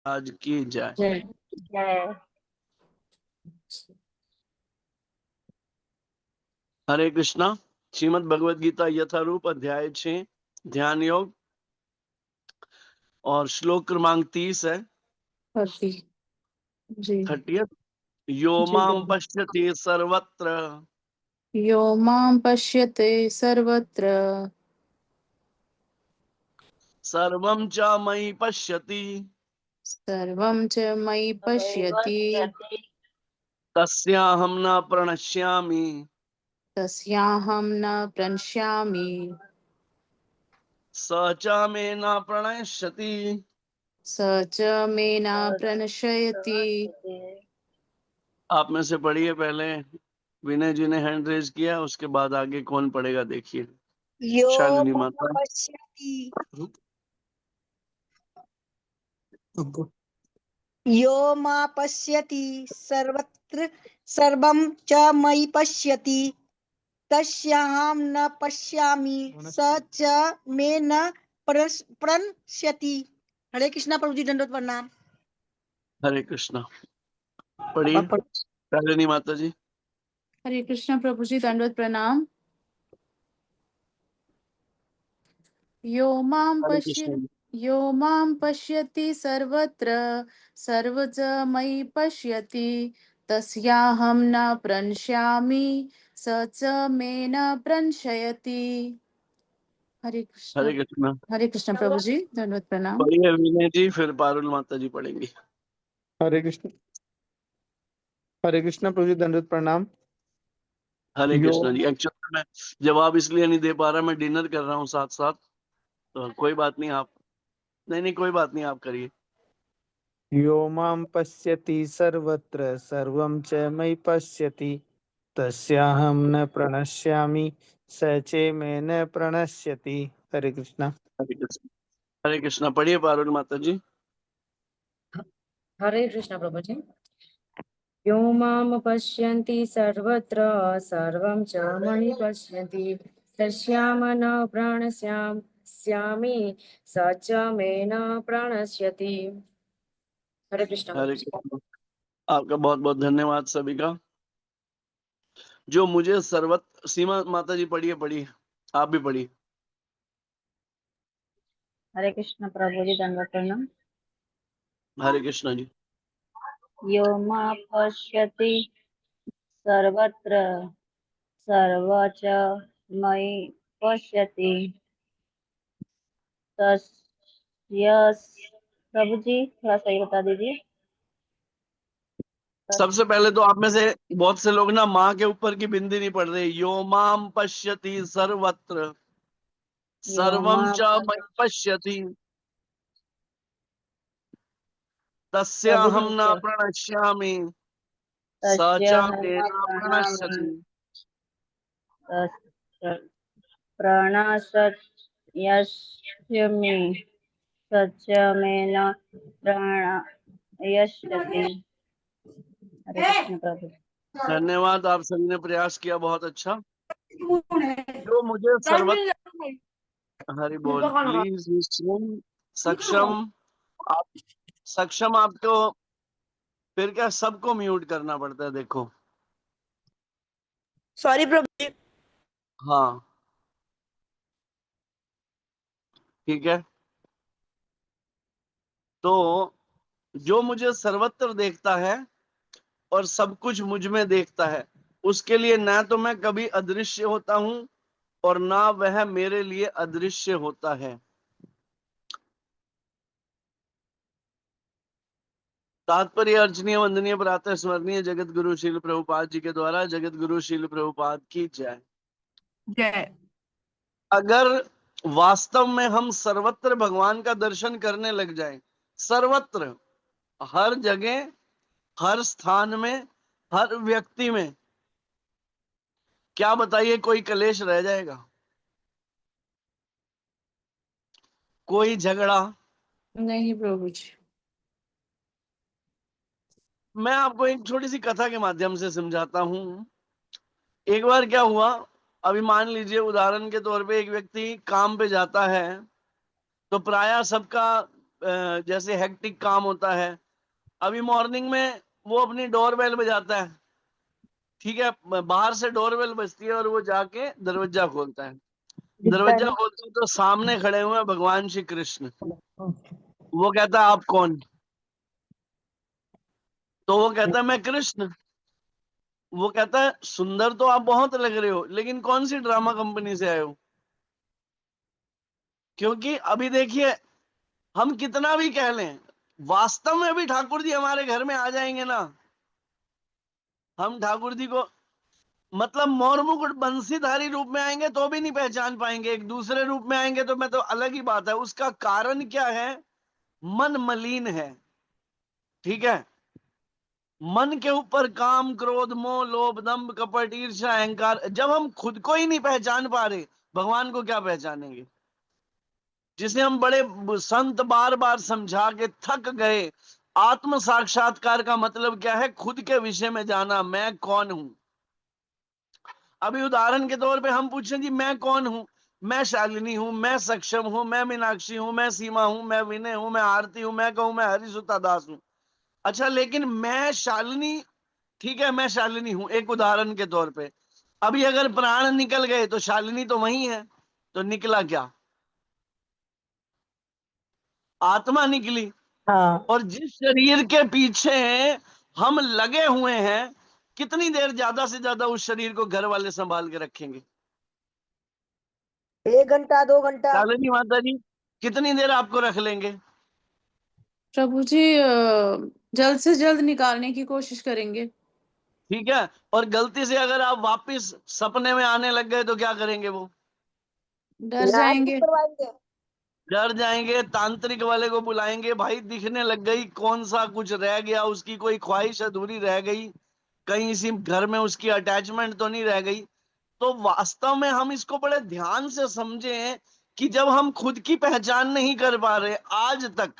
आज की जाए। जय। जय। हरे कृष्णा। श्रीमद् भगवद गीता यथारूप अध्याय 6 ध्यान योग और श्लोक क्रमांक 30 है। 30 जी 30। यो जी माम प्रभु। पश्यति सर्वत्र यो मां पश्यते सर्वत्र सर्वं च मयि पश्यति सर्वं च मयि पश्यति तस्याहं न प्रणश्यामि तस्याहं न प्रणश्यामि स च मे न प्रणश्यति। स च मे न प्रणश्यति। आप में से पढ़िए। पहले विनय जी ने हैंड रेज किया, उसके बाद आगे कौन पढ़ेगा देखिए। यो शालिनी मा माता। पश्यति यो मा पश्यति सर्वत्र सर्वं च मयि पश्यति तस्याहं न पश्यामि स च मे न प्रणश्यति। हरे कृष्णा प्रभु जी, दंडवत प्रणाम। हरे कृष्णा। पढ़िए शालिनी माता जी। हरे कृष्ण प्रभु जी, दंडवत प्रणाम। यो मां हरे कृष्णा जी। यो मां पश्यति सर्वत्र सर्वच मयि पश्यति तस्याहं न प्रणश्यामि स च मे न प्रणश्यति। हरे कृष्ण। हरे कृष्णा। हरे कृष्ण प्रभु जी, दंडवत प्रणाम। पढ़िए विनय जी, फिर पारुल माता जी पढ़ेंगी। हरे कृष्ण। हरे कृष्ण प्रभु जी, दंडवत प्रणाम। हरे यो कृष्णा जी। एक्चुअली मैं जवाब इसलिए नहीं दे पा रहा, मैं डिनर कर रहा हूँ साथ साथ, तो कोई बात नहीं। आप नहीं कोई बात नहीं, आप करिए। यो मां पश्यति सर्वत्र सर्वं च मयि पश्यति तस्याहं न प्रणश्यामि स च मे न प्रणश्यति। हरे कृष्णा। हरे कृष्णा। हरे कृष्णा। पढ़िए पारुल माता जी। हरे कृष्ण प्रभु जी। यो मां पश्यन्ति सर्वत्र सर्वं च मयि पश्यति तस्याम न प्रणश्यामि स च मे न प्रणश्यति। हरे कृष्ण प्रभु हरे जी। कृष्णा। आपका बहुत बहुत धन्यवाद सभी का। जो मुझे सर्वत्र, सीमा माता जी पढ़िए। पढ़िए, आप भी पढ़िए। हरे कृष्ण प्रभु जी, दंडवत प्रणाम। हरे कृष्णा जी। यो मा पश्यति सर्वत्र सर्वच मयि पश्यति तस्य। प्रभु जी थोड़ा सही बता दीजिए। सबसे पहले तो आप में से बहुत से लोग ना माँ के ऊपर की बिंदी नहीं पढ़ रहे। यो माम पश्यति सर्वत्र यो मा सर्वम च मयि पश्यति प्रभु जी तस्याहं न प्रणश्यामि स तस्य च हम मे न प्रणामि प्रणश्यति। प्रणश्यमि सच मे न प्रणयष्यति। हरे कृष्ण प्रभु। धन्यवाद, आप सभी ने प्रयास किया, बहुत अच्छा। जो मुझे सर्वत्र, हरि बोल, प्लीज सक्षम। आप सक्षम, आपको फिर क्या सबको म्यूट करना पड़ता है, देखो। सॉरी प्रभु जी। हाँ ठीक है। तो जो मुझे सर्वत्र देखता है और सब कुछ मुझ में देखता है, उसके लिए ना तो मैं कभी अदृश्य होता हूं और ना वह मेरे लिए अदृश्य होता है। तात्पर्य अर्चनीय वंदनीय प्रातः स्मरणीय जगत गुरु शील प्रभुपाद जी के द्वारा। जगत गुरु शील प्रभुपाद की जय। जय। अगर वास्तव में हम सर्वत्र भगवान का दर्शन करने लग जाएं, सर्वत्र, हर जगह, हर स्थान में, हर व्यक्ति में, क्या बताइए कोई कलेश रह जाएगा? कोई झगड़ा? नहीं प्रभु जी। मैं आपको एक छोटी सी कथा के माध्यम से समझाता हूं। एक बार क्या हुआ, अभी मान लीजिए उदाहरण के तौर पे एक व्यक्ति काम पे जाता है, तो प्रायः सबका जैसे हेक्टिक काम होता है, अभी मॉर्निंग में वो अपनी डोरबेल बजाता है, ठीक है, बाहर से डोरबेल बजती है और वो जाके दरवाजा खोलता है। दरवाजा खोलता है तो सामने खड़े हुए हैं भगवान श्री कृष्ण। वो कहता है आप कौन? तो वो कहता है मैं कृष्ण। वो कहता है सुंदर तो आप बहुत लग रहे हो, लेकिन कौन सी ड्रामा कंपनी से आए हो? क्योंकि अभी देखिए, हम कितना भी कह लें, वास्तव में भी ठाकुर जी हमारे घर में आ जाएंगे ना, हम ठाकुर जी को मतलब मोर मुकुट बंसीधारी रूप में आएंगे तो भी नहीं पहचान पाएंगे। एक दूसरे रूप में आएंगे तो मैं तो अलग ही बात है। उसका कारण क्या है? मन मलिन है, ठीक है। मन के ऊपर काम, क्रोध, मोह, लोभ, दंभ, कपट, ईर्ष्या, अहंकार। जब हम खुद को ही नहीं पहचान पा रहे, भगवान को क्या पहचानेंगे? जिसे हम बड़े संत बार बार समझा के थक गए। आत्म साक्षात्कार का मतलब क्या है? खुद के विषय में जाना, मैं कौन हूं। अभी उदाहरण के तौर पे हम पूछें जी मैं कौन हूं? मैं शालिनी हूं, मैं सक्षम हूं, मैं मीनाक्षी हूं, मैं सीमा हूं, मैं विनय हूं, मैं आरती हूं, मैं कहूं मैं हरिसुता दास हूं। अच्छा, लेकिन मैं शालिनी, ठीक है, मैं शालिनी हूं एक उदाहरण के तौर पे। अभी अगर प्राण निकल गए तो शालिनी तो वही है, तो निकला क्या? आत्मा निकली। हाँ। और जिस शरीर के पीछे हम लगे हुए हैं, कितनी देर ज्यादा से ज्यादा उस शरीर को घर वाले संभाल के रखेंगे? 1 घंटा 2 घंटा। शालिनी माता जी कितनी देर आपको रख लेंगे? प्रभु जी जल्द से जल्द निकालने की कोशिश करेंगे। ठीक है। और गलती से अगर आप वापस सपने में आने लग गए तो क्या करेंगे? वो डर जाएंगे। डर जाएंगे, तांत्रिक वाले को बुलाएंगे, भाई दिखने लग गई, कौन सा कुछ रह गया, उसकी कोई ख्वाहिश अधूरी रह गई, कहीं इसी घर में उसकी अटैचमेंट तो नहीं रह गई। तो वास्तव में हम इसको बड़े ध्यान से समझें कि जब हम खुद की पहचान नहीं कर पा रहे, आज तक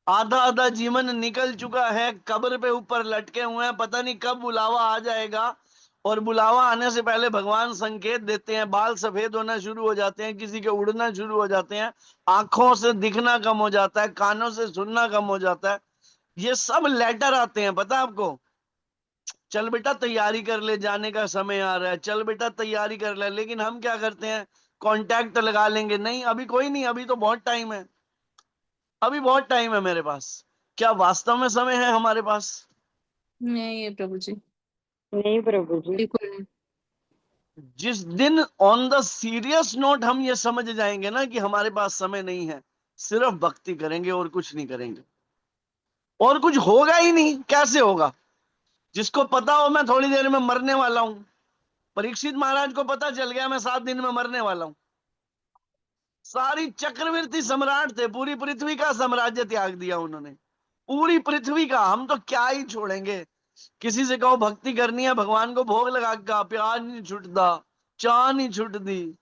आधा आधा जीवन निकल चुका है, कब्र पे ऊपर लटके हुए हैं, पता नहीं कब बुलावा आ जाएगा। और बुलावा आने से पहले भगवान संकेत देते हैं, बाल सफेद होना शुरू हो जाते हैं, किसी के उड़ना शुरू हो जाते हैं, आंखों से दिखना कम हो जाता है, कानों से सुनना कम हो जाता है। ये सब लेटर आते हैं, पता है आपको? चल बेटा तैयारी कर ले, जाने का समय आ रहा है, चल बेटा तैयारी कर ले। लेकिन हम क्या करते हैं? कांटेक्ट लगा लेंगे, नहीं अभी कोई नहीं, अभी तो बहुत टाइम है, अभी बहुत टाइम है मेरे पास। क्या वास्तव में समय है हमारे पास? नहीं है प्रभु जी, नहीं प्रभु जी। बिल्कुल नहीं। जिस दिन ऑन द सीरियस नोट हम ये समझ जाएंगे ना कि हमारे पास समय नहीं है, सिर्फ भक्ति करेंगे और कुछ नहीं करेंगे, और कुछ होगा ही नहीं। कैसे होगा? जिसको पता हो मैं थोड़ी देर में मरने वाला हूं, परीक्षित महाराज को पता चल गया मैं 7 दिन में मरने वाला हूं। सारी चक्रवर्ती सम्राट थे, पूरी पृथ्वी का साम्राज्य त्याग दिया उन्होंने, पूरी पृथ्वी का। हम तो क्या ही छोड़ेंगे? किसी से कहो भक्ति करनी है, भगवान को भोग लगा का प्यार नहीं छूटता, चाह नहीं छूटती।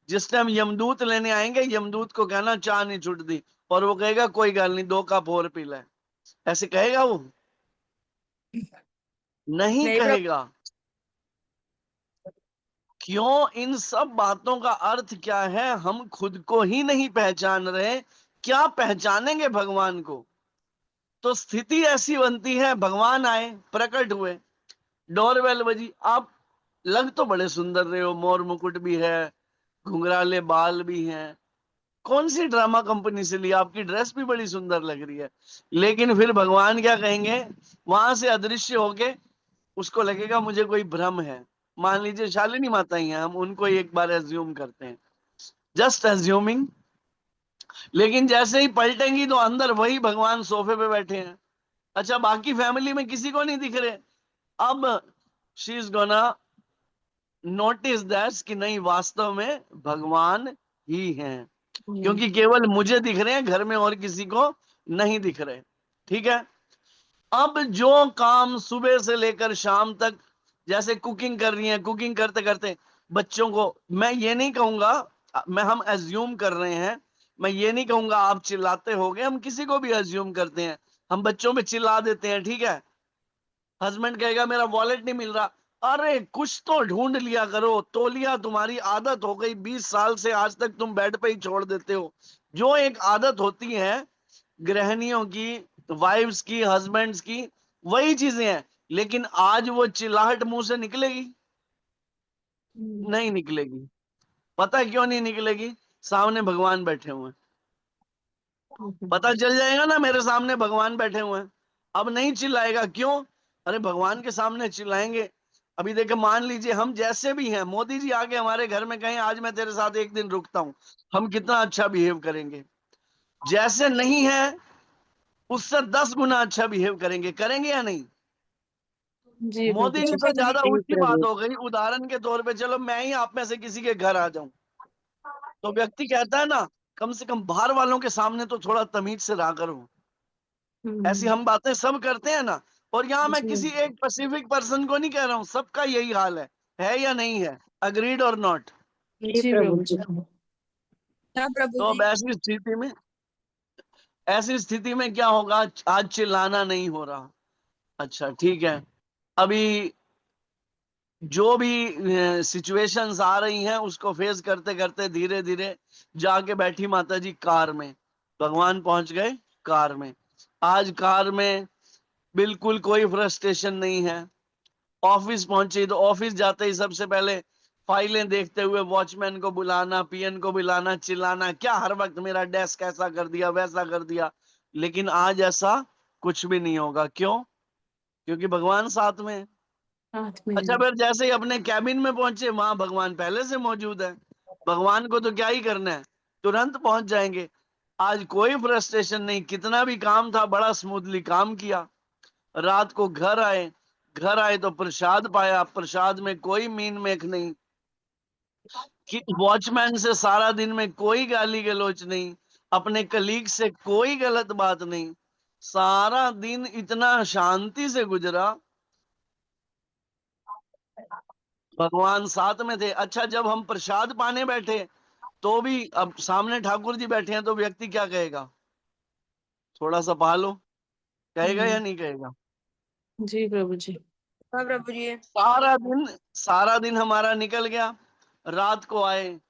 जिस टाइम यमदूत लेने आएंगे, यमदूत को कहना चाह नहीं छूटती, और वो कहेगा कोई गल नहीं 2 कप और पी ले। ऐसे कहेगा वो? नहीं नहीं प्रभु। कहेगा। क्यों? इन सब बातों का अर्थ क्या है? हम खुद को ही नहीं पहचान रहे, क्या पहचानेंगे भगवान को? तो स्थिति ऐसी बनती है, भगवान आए, प्रकट हुए, डोरबेल बजी, आप लग तो बड़े सुंदर रहे हो, मोर मुकुट भी है, घुंघराले बाल भी हैं, कौन सी ड्रामा कंपनी से लिया, आपकी ड्रेस भी बड़ी सुंदर लग रही है। लेकिन फिर भगवान क्या कहेंगे? वहां से अदृश्य होके उसको लगेगा मुझे कोई भ्रम है। मान लीजिए शालिनी माता ही है, हम उनको एक बार एज्यूम करते हैं, जस्ट एज्यूमिंग। लेकिन जैसे ही पलटेंगी तो अंदर वही भगवान सोफे पे बैठे हैं। अच्छा, बाकी फैमिली में किसी को नहीं दिख रहे। अब she is gonna notice that कि नहीं, वास्तव में भगवान ही हैं, क्योंकि केवल मुझे दिख रहे हैं, घर में और किसी को नहीं दिख रहे। ठीक है। अब जो काम सुबह से लेकर शाम तक, जैसे कुकिंग कर रही हैं, कुकिंग करते करते बच्चों को, मैं ये नहीं कहूंगा, मैं हम एज्यूम कर रहे हैं, मैं ये नहीं कहूंगा आप चिल्लाते होगे, हम किसी को भी एज्यूम करते हैं, हम बच्चों पे चिल्ला देते हैं, ठीक है। हस्बैंड कहेगा मेरा वॉलेट नहीं मिल रहा, अरे कुछ तो ढूंढ लिया करो, तौलिया तुम्हारी आदत हो गई, 20 साल से आज तक तुम बेड पे ही छोड़ देते हो। जो एक आदत होती है गृहिणियों की, वाइफ्स की, हस्बैंड्स की, वही चीजें हैं। लेकिन आज वो चिल्लाहट मुंह से निकलेगी? नहीं निकलेगी। पता है क्यों नहीं निकलेगी? सामने भगवान बैठे हुए हैं। पता चल जाएगा ना मेरे सामने भगवान बैठे हुए हैं, अब नहीं चिल्लाएगा। क्यों? अरे भगवान के सामने चिल्लाएंगे। अभी देखो, मान लीजिए हम जैसे भी हैं, मोदी जी आके हमारे घर में कहें आज मैं तेरे साथ एक दिन रुकता हूं, हम कितना अच्छा बिहेव करेंगे। जैसे नहीं है उससे 10 गुना अच्छा बिहेव करेंगे, करेंगे या नहीं? जी मोदी जी प्रभु तो जी। ज्यादा जी ऊंची बात प्रभु। हो गई। उदाहरण के तौर पे चलो मैं ही आप में से किसी के घर आ जाऊं, तो व्यक्ति कहता है ना, कम से कम बाहर वालों के सामने तो थोड़ा तमीज से रहा करो। ऐसी हम बातें सब करते हैं ना। और यहाँ मैं जी किसी एक स्पेसिफिक पर्सन को नहीं कह रहा हूँ, सबका यही हाल है या नहीं है? अग्रीड और नॉट? जी जी प्रभु प्रभु जी। जी। हाँ प्रभु तो अब जी। ऐसी स्थिति में क्या होगा? आज चिल्लाना नहीं हो रहा। अच्छा ठीक है। अभी जो भी सिचुएशंस आ रही हैं उसको फेस करते करते धीरे धीरे जाके बैठी माता जी कार में, भगवान पहुंच गए कार में। आज कार में बिल्कुल कोई फ्रस्ट्रेशन नहीं है। ऑफिस पहुंची तो ऑफिस जाते ही सबसे पहले फाइलें देखते हुए वॉचमैन को बुलाना, पीएन को बुलाना, चिल्लाना, क्या हर वक्त मेरा डेस्क ऐसा कर दिया, वैसा कर दिया। लेकिन आज ऐसा कुछ भी नहीं होगा। क्यों? क्योंकि भगवान साथ में है। साथ में अच्छा, है। फिर जैसे ही अपने कैबिन में पहुंचे, वहां भगवान पहले से मौजूद है। भगवान को तो क्या ही करना है, तुरंत पहुंच जाएंगे। आज कोई फ्रस्ट्रेशन नहीं, कितना भी काम था बड़ा स्मूथली काम किया। रात को घर आए तो प्रसाद पाया, प्रसाद में कोई मीन मेख नहीं। कि वॉचमैन से सारा दिन में कोई गाली गलौज नहीं, अपने कलीग से कोई गलत बात नहीं, सारा दिन इतना शांति से गुजरा। भगवान साथ में थे। अच्छा, जब हम प्रसाद पाने बैठे तो भी, अब सामने ठाकुर जी बैठे हैं तो व्यक्ति क्या कहेगा? थोड़ा सा पा लो, कहेगा या नहीं कहेगा? जी प्रभु जी। हाँ प्रभु जी। सारा दिन हमारा निकल गया। रात को आए,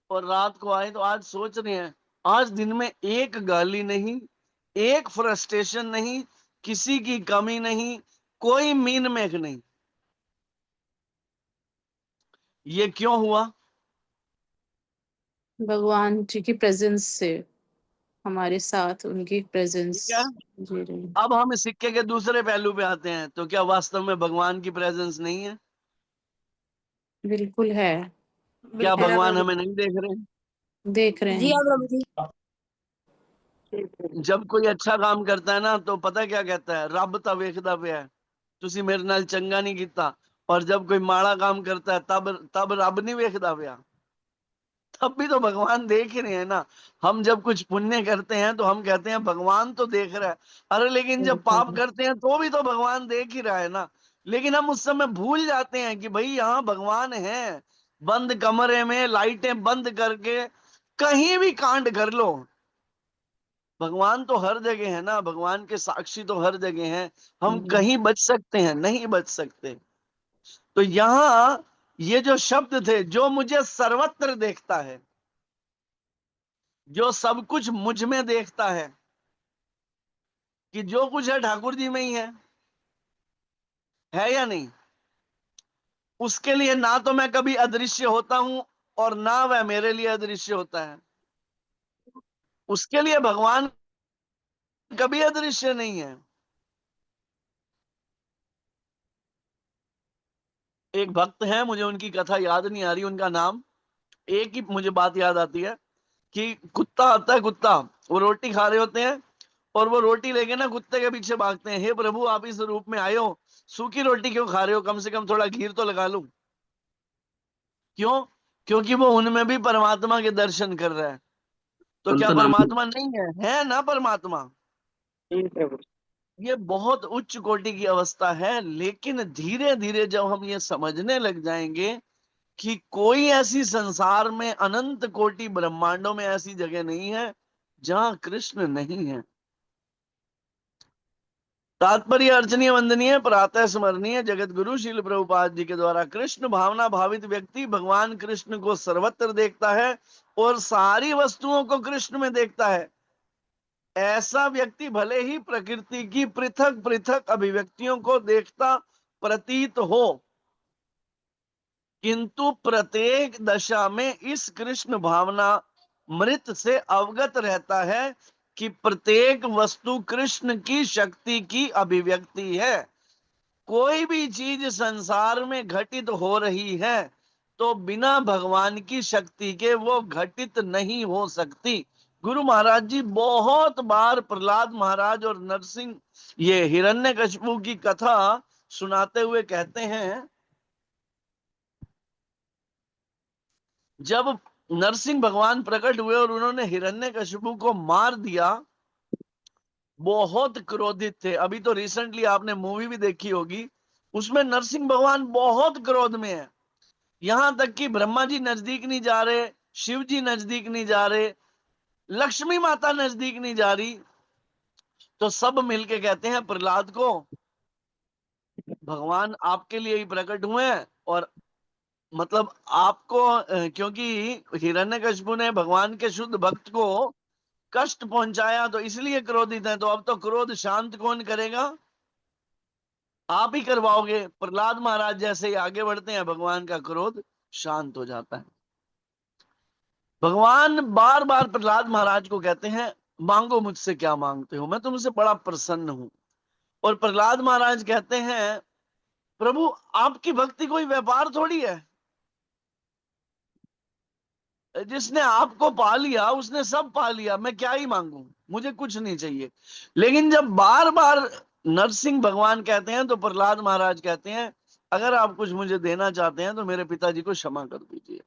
और रात को आए तो आज सोच रहे हैं, आज दिन में एक गाली नहीं, एक फ्रस्ट्रेशन नहीं, किसी की कमी नहीं, कोई मीन मेख नहीं। ये क्यों हुआ? भगवान जी की प्रेजेंस से, हमारे साथ उनकी प्रेजेंस ठीक है। जी रही। अब हम सिक्के के दूसरे पहलू पे आते हैं, तो क्या वास्तव में भगवान की प्रेजेंस नहीं है? बिल्कुल है। क्या बिल्कुल है भगवान प्रभु। हमें नहीं देख रहे? देख रहे जी हाँ हैं। प्रभु जी। जब कोई अच्छा काम करता है ना, तो पता क्या कहता है? रब ਤਾਂ ਵੇਖਦਾ ਪਿਆ ਹੈ, ਤੁਸੀਂ ਮੇਰੇ ਨਾਲ ਚੰਗਾ नहीं ਕੀਤਾ। और जब कोई माड़ा काम करता है तब तब रब नहीं ਵੇਖਦਾ ਪਿਆ। तब भी तो भगवान देख ही रहे हैं ना। हम जब कुछ पुण्य करते हैं तो हम कहते हैं भगवान तो देख रहा है। अरे लेकिन जब पाप करते हैं तो भी तो भगवान देख ही रहा है ना। लेकिन हम उस समय भूल जाते हैं कि भाई यहाँ भगवान है। बंद कमरे में लाइटें बंद करके कहीं भी कांड कर लो, भगवान तो हर जगह है ना। भगवान के साक्षी तो हर जगह हैं। हम कहीं बच सकते हैं? नहीं बच सकते। तो यहाँ ये जो शब्द थे, जो मुझे सर्वत्र देखता है, जो सब कुछ मुझ में देखता है, कि जो कुछ है ठाकुर जी में ही है या नहीं? उसके लिए ना तो मैं कभी अदृश्य होता हूं, और ना वह मेरे लिए अदृश्य होता है। उसके लिए भगवान कभी अदृश्य नहीं है। एक भक्त है, मुझे उनकी कथा याद नहीं आ रही, उनका नाम। एक ही मुझे बात याद आती है कि कुत्ता आता है, कुत्ता, वो रोटी खा रहे होते हैं, और वो रोटी लेके ना कुत्ते के पीछे भागते हैं, हे प्रभु आप इस रूप में आए हो, सूखी रोटी क्यों खा रहे हो, कम से कम थोड़ा घी तो लगा लूं। क्यों? क्योंकि वो उनमें भी परमात्मा के दर्शन कर रहा है। तो क्या परमात्मा नहीं है ना परमात्मा? ये बहुत उच्च कोटि की अवस्था है। लेकिन धीरे धीरे जब हम ये समझने लग जाएंगे कि कोई ऐसी संसार में, अनंत कोटि ब्रह्मांडों में ऐसी जगह नहीं है जहां कृष्ण नहीं है। तात्पर्य अर्चनीय वंदनीय प्रातः स्मरणीय जगत गुरु श्रील प्रभुपाद जी के द्वारा कृष्ण भावना भावित व्यक्ति भगवान कृष्ण को सर्वत्र देखता है और सारी वस्तुओं को कृष्ण में देखता है। ऐसा व्यक्ति भले ही प्रकृति की पृथक पृथक अभिव्यक्तियों को देखता प्रतीत हो, किंतु प्रत्येक दशा में इस कृष्ण भावना मृत से अवगत रहता है कि प्रत्येक वस्तु कृष्ण की शक्ति की अभिव्यक्ति है। कोई भी चीज संसार में घटित हो रही है तो बिना भगवान की शक्ति के वो घटित नहीं हो सकती। गुरु महाराज जी बहुत बार प्रहलाद महाराज और नरसिंह ये हिरण्यकशिपु की कथा सुनाते हुए कहते हैं, जब नरसिंह भगवान प्रकट हुए और उन्होंने हिरण्यकशिपु को मार दिया, बहुत क्रोधित थे। अभी तो रिसेंटली आपने मूवी भी देखी होगी, उसमें नरसिंह भगवान बहुत क्रोध में है। यहां तक कि ब्रह्मा जी नजदीक नहीं जा रहे, शिव जी नजदीक नहीं जा रहे, लक्ष्मी माता नजदीक नहीं जा रही। तो सब मिलके कहते हैं प्रहलाद को, भगवान आपके लिए ही प्रकट हुए हैं, और मतलब आपको क्योंकि हिरण्यकशिपु ने भगवान के शुद्ध भक्त को कष्ट पहुंचाया तो इसलिए क्रोधित है। तो अब तो क्रोध शांत कौन करेगा? आप ही करवाओगे। प्रहलाद महाराज जैसे ही आगे बढ़ते हैं, भगवान का क्रोध शांत हो जाता है। भगवान बार बार प्रहलाद महाराज को कहते हैं, मांगो मुझसे क्या मांगते हो, मैं तुमसे बड़ा प्रसन्न हूं। और प्रहलाद महाराज कहते हैं, प्रभु आपकी भक्ति कोई व्यापार थोड़ी है, जिसने आपको पा लिया उसने सब पा लिया, मैं क्या ही मांगू, मुझे कुछ नहीं चाहिए। लेकिन जब बार बार नरसिंह भगवान कहते हैं तो प्रहलाद महाराज कहते हैं, अगर आप कुछ मुझे देना चाहते हैं तो मेरे पिताजी को क्षमा कर दीजिए।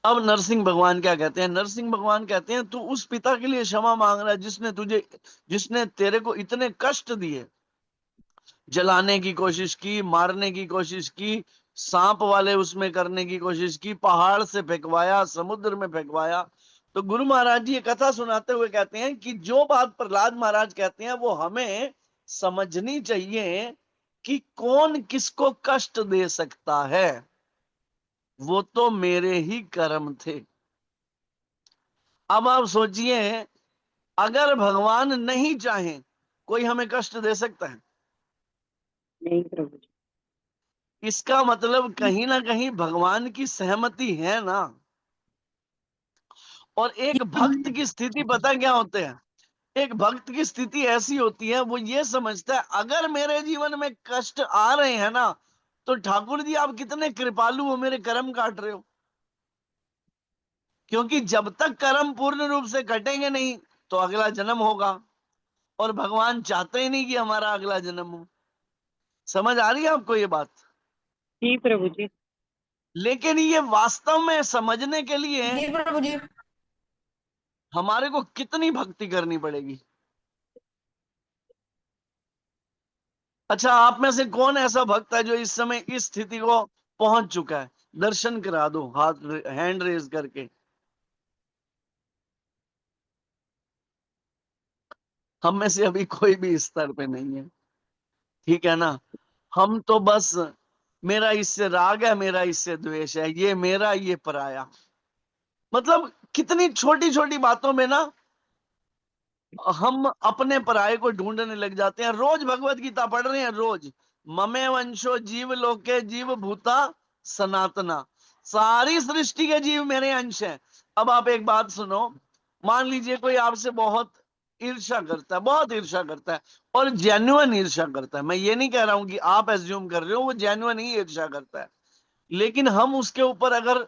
अब नरसिंह भगवान क्या कहते हैं? नरसिंह भगवान कहते हैं, तू उस पिता के लिए क्षमा मांग रहा है जिसने तेरे को इतने कष्ट दिए, जलाने की कोशिश की, मारने की कोशिश की, सांप वाले उसमें करने की कोशिश की, पहाड़ से फेंकवाया, समुद्र में फेंकवाया। तो गुरु महाराज जी ये कथा सुनाते हुए कहते हैं कि जो बात प्रहलाद महाराज कहते हैं वो हमें समझनी चाहिए कि कौन किसको कष्ट दे सकता है, वो तो मेरे ही कर्म थे। अब आप सोचिए, अगर भगवान नहीं चाहे कोई हमें कष्ट दे सकता है? नहीं प्रभु जी। इसका मतलब कहीं ना कहीं भगवान की सहमति है ना। और एक भक्त की स्थिति पता क्या होते हैं? एक भक्त की स्थिति ऐसी होती है, वो ये समझता है अगर मेरे जीवन में कष्ट आ रहे हैं ना, तो ठाकुर जी आप कितने कृपालु हो, मेरे कर्म काट रहे हो। क्योंकि जब तक कर्म पूर्ण रूप से कटेंगे नहीं तो अगला जन्म होगा, और भगवान चाहते ही नहीं कि हमारा अगला जन्म हो। समझ आ रही है आपको ये बात? जी प्रभु जी। लेकिन ये वास्तव में समझने के लिए जी प्रभु जी। हमारे को कितनी भक्ति करनी पड़ेगी। अच्छा, आप में से कौन ऐसा भक्त है जो इस समय इस स्थिति को पहुंच चुका है? दर्शन करा दो, हाथ हैंड रेज करके। हम में से अभी कोई भी इस स्तर पे नहीं है, ठीक है ना। हम तो बस मेरा इससे राग है, मेरा इससे द्वेष है, ये मेरा ये पराया। मतलब कितनी छोटी छोटी बातों में ना हम अपने पराये को ढूंढने लग जाते हैं। रोज भगवत गीता पढ़ रहे हैं, रोज ममे वंशो जीव लोके जीव भूता सनातना, सारी सृष्टि के जीव मेरे अंश हैं। अब आप एक बात सुनो, मान लीजिए कोई आपसे बहुत ईर्ष्या करता है, बहुत ईर्ष्या करता है, और जेन्युइन ईर्ष्या करता है। मैं ये नहीं कह रहा हूं कि आप एज्यूम कर रहे हो, वो जेन्युइन ही ईर्ष्या करता है। लेकिन हम उसके ऊपर अगर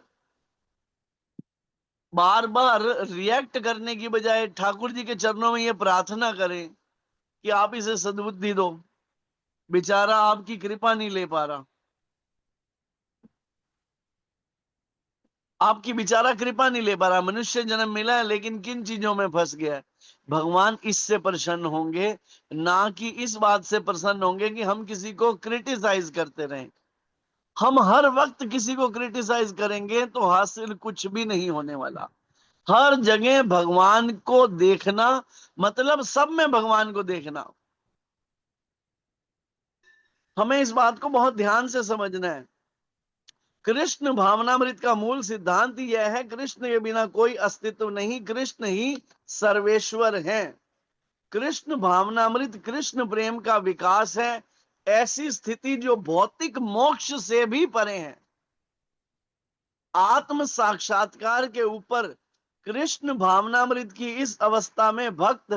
बार बार रिएक्ट करने की बजाय ठाकुर जी के चरणों में ये प्रार्थना करें कि आप इसे सद्बुद्धि दो, बेचारा आपकी कृपा नहीं ले पा रहा, आपकी बेचारा कृपा नहीं ले पा रहा, मनुष्य जन्म मिला है लेकिन किन चीजों में फंस गया है। भगवान इससे प्रसन्न होंगे, ना कि इस बात से प्रसन्न होंगे कि हम किसी को क्रिटिसाइज करते रहें। हम हर वक्त किसी को क्रिटिसाइज करेंगे तो हासिल कुछ भी नहीं होने वाला। हर जगह भगवान को देखना, मतलब सब में भगवान को देखना। हमें इस बात को बहुत ध्यान से समझना है। कृष्ण भावनामृत का मूल सिद्धांत यह है, कृष्ण के बिना कोई अस्तित्व नहीं, कृष्ण ही सर्वेश्वर हैं। कृष्ण भावनामृत, कृष्ण प्रेम का विकास है। ऐसी स्थिति जो भौतिक मोक्ष से भी परे है। आत्म साक्षात्कार के ऊपर कृष्ण भावनामृत की इस अवस्था में भक्त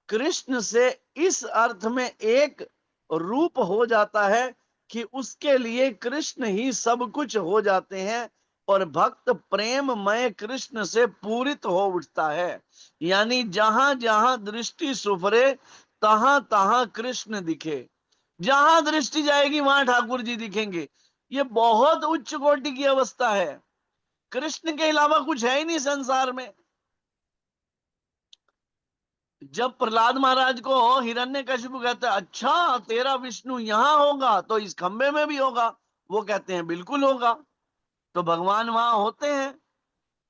कृष्ण से इस अर्थ में एक रूप हो जाता है कि उसके लिए कृष्ण ही सब कुछ हो जाते हैं, और भक्त प्रेममय कृष्ण से पूरित हो उठता है। यानी जहां जहां दृष्टि सुफरे तहां तहां कृष्ण दिखे। जहां दृष्टि जाएगी वहां ठाकुर जी दिखेंगे। ये बहुत उच्च कोटि की अवस्था है। कृष्ण के अलावा कुछ है ही नहीं संसार में। जब प्रहलाद महाराज को हिरण्यकशिपु कहते हैं, अच्छा तेरा विष्णु यहां होगा तो इस खंबे में भी होगा, वो कहते हैं बिल्कुल होगा। तो भगवान वहां होते हैं।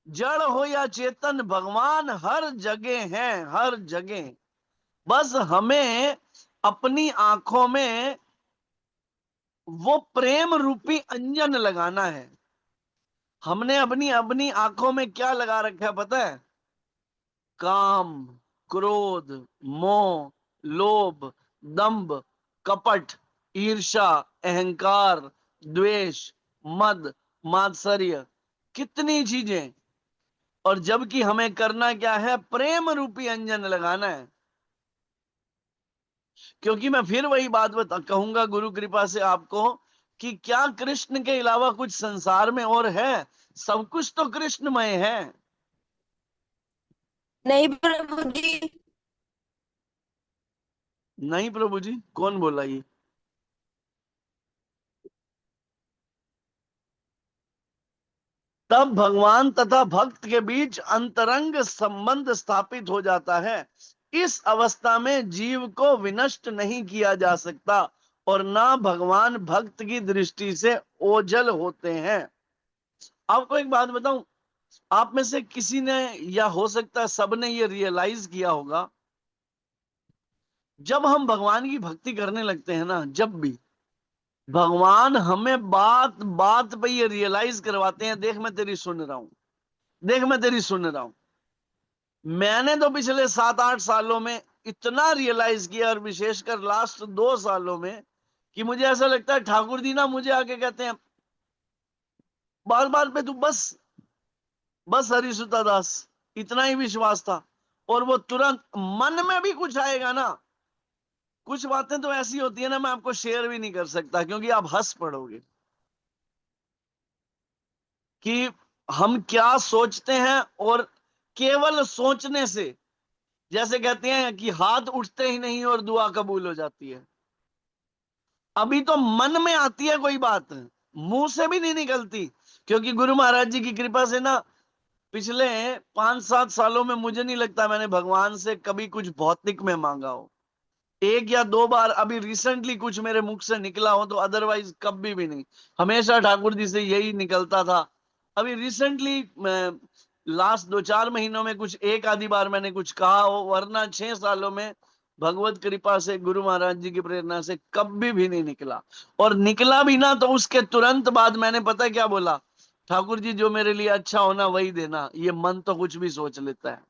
जड़ हो या चेतन, भगवान हर जगह हैं, हर जगह। बस हमें अपनी आंखों में वो प्रेम रूपी अंजन लगाना है। हमने अपनी अपनी आंखों में क्या लगा रखा है पता है? काम, क्रोध, मोह, लोभ, दंभ, कपट, ईर्ष्या, अहंकार, द्वेष, मद, मात्सर्य, कितनी चीजें। और जबकि हमें करना क्या है? प्रेम रूपी अंजन लगाना है। क्योंकि मैं फिर वही बात कहूंगा गुरु कृपा से आपको, कि क्या कृष्ण के अलावा कुछ संसार में और है? सब कुछ तो कृष्णमय है। नहीं प्रभु जी। नहीं प्रभु जी, कौन बोला ये? तब भगवान तथा भक्त के बीच अंतरंग संबंध स्थापित हो जाता है। इस अवस्था में जीव को विनष्ट नहीं किया जा सकता, और ना भगवान भक्त की दृष्टि से ओझल होते हैं। आपको एक बात बताऊं, आप में से किसी ने, या हो सकता है सबने ये रियलाइज किया होगा, जब हम भगवान की भक्ति करने लगते हैं ना, जब भी भगवान हमें बात बात पे ये रियलाइज करवाते हैं, देख मैं तेरी सुन रहा हूं, देख मैं तेरी सुन रहा हूं। मैंने तो पिछले 7-8 सालों में इतना रियलाइज किया, और विशेषकर लास्ट 2 सालों में, कि मुझे ऐसा लगता है ठाकुर जी ना मुझे आके कहते हैं बार बार पे, तू बस बस हरिसुता दास, इतना ही विश्वास था। और वो तुरंत मन में भी कुछ आएगा ना, कुछ बातें तो ऐसी होती है ना, मैं आपको शेयर भी नहीं कर सकता, क्योंकि आप हंस पड़ोगे कि हम क्या सोचते हैं। और केवल सोचने से, जैसे कहते हैं कि हाथ उठते ही नहीं और दुआ कबूल हो जाती है। अभी तो मन में आती है कोई बात, मुंह से भी नहीं निकलती। क्योंकि गुरु महाराज जी की कृपा से ना, पिछले 5-7 सालों में मुझे नहीं लगता मैंने भगवान से कभी कुछ भौतिक में मांगा हो। 1 या 2 बार अभी रिसेंटली कुछ मेरे मुख से निकला हो, तो अदरवाइज कभी भी नहीं। हमेशा ठाकुर जी से यही निकलता था। अभी रिसेंटली लास्ट 2-4 महीनों में कुछ 1 आधी बार मैंने कुछ कहा हो, वरना 6 सालों में भगवत कृपा से, गुरु महाराज जी की प्रेरणा से कभी भी नहीं निकला। और निकला भी ना तो उसके तुरंत बाद मैंने पता क्या बोला? ठाकुर जी जो मेरे लिए अच्छा होना वही देना। ये मन तो कुछ भी सोच लेता है।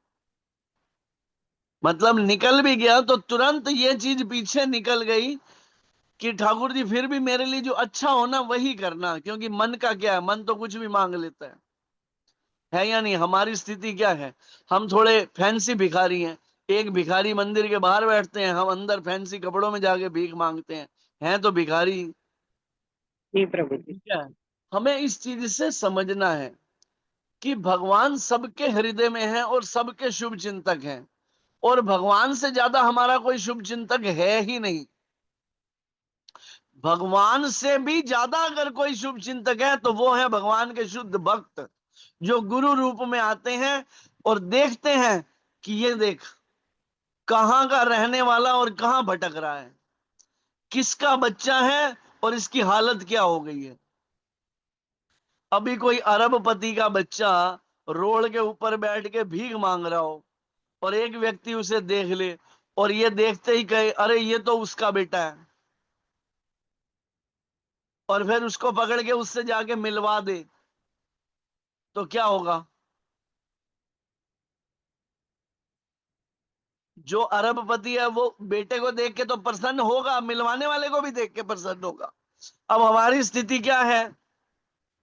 मतलब निकल भी गया तो तुरंत ये चीज पीछे निकल गई कि ठाकुर जी फिर भी मेरे लिए जो अच्छा होना वही करना। क्योंकि मन का क्या है, मन तो कुछ भी मांग लेता है या नहीं? हमारी स्थिति क्या है? हम थोड़े फैंसी भिखारी हैं। एक भिखारी मंदिर के बाहर बैठते हैं, हम अंदर फैंसी कपड़ों में जाके भीख मांगते हैं तो भिखारी। जी प्रभु जी। ठीक है, हमें इस चीज से समझना है कि भगवान सबके हृदय में है और सबके शुभ चिंतक हैं। और भगवान से ज्यादा हमारा कोई शुभ चिंतक है ही नहीं। भगवान से भी ज्यादा अगर कोई शुभ चिंतक है तो वो है भगवान के शुद्ध भक्त, जो गुरु रूप में आते हैं और देखते हैं कि ये देख कहां का रहने वाला और कहां भटक रहा है, किसका बच्चा है और इसकी हालत क्या हो गई है। अभी कोई अरबपति का बच्चा रोड के ऊपर बैठ के भीख मांग रहा हो, और एक व्यक्ति उसे देख ले और ये देखते ही कहे अरे ये तो उसका बेटा है, और फिर उसको पकड़ के उससे जाके मिलवा दे, तो क्या होगा? जो अरबपति है वो बेटे को देख के तो प्रसन्न होगा, मिलवाने वाले को भी देख के प्रसन्न होगा। अब हमारी स्थिति क्या है?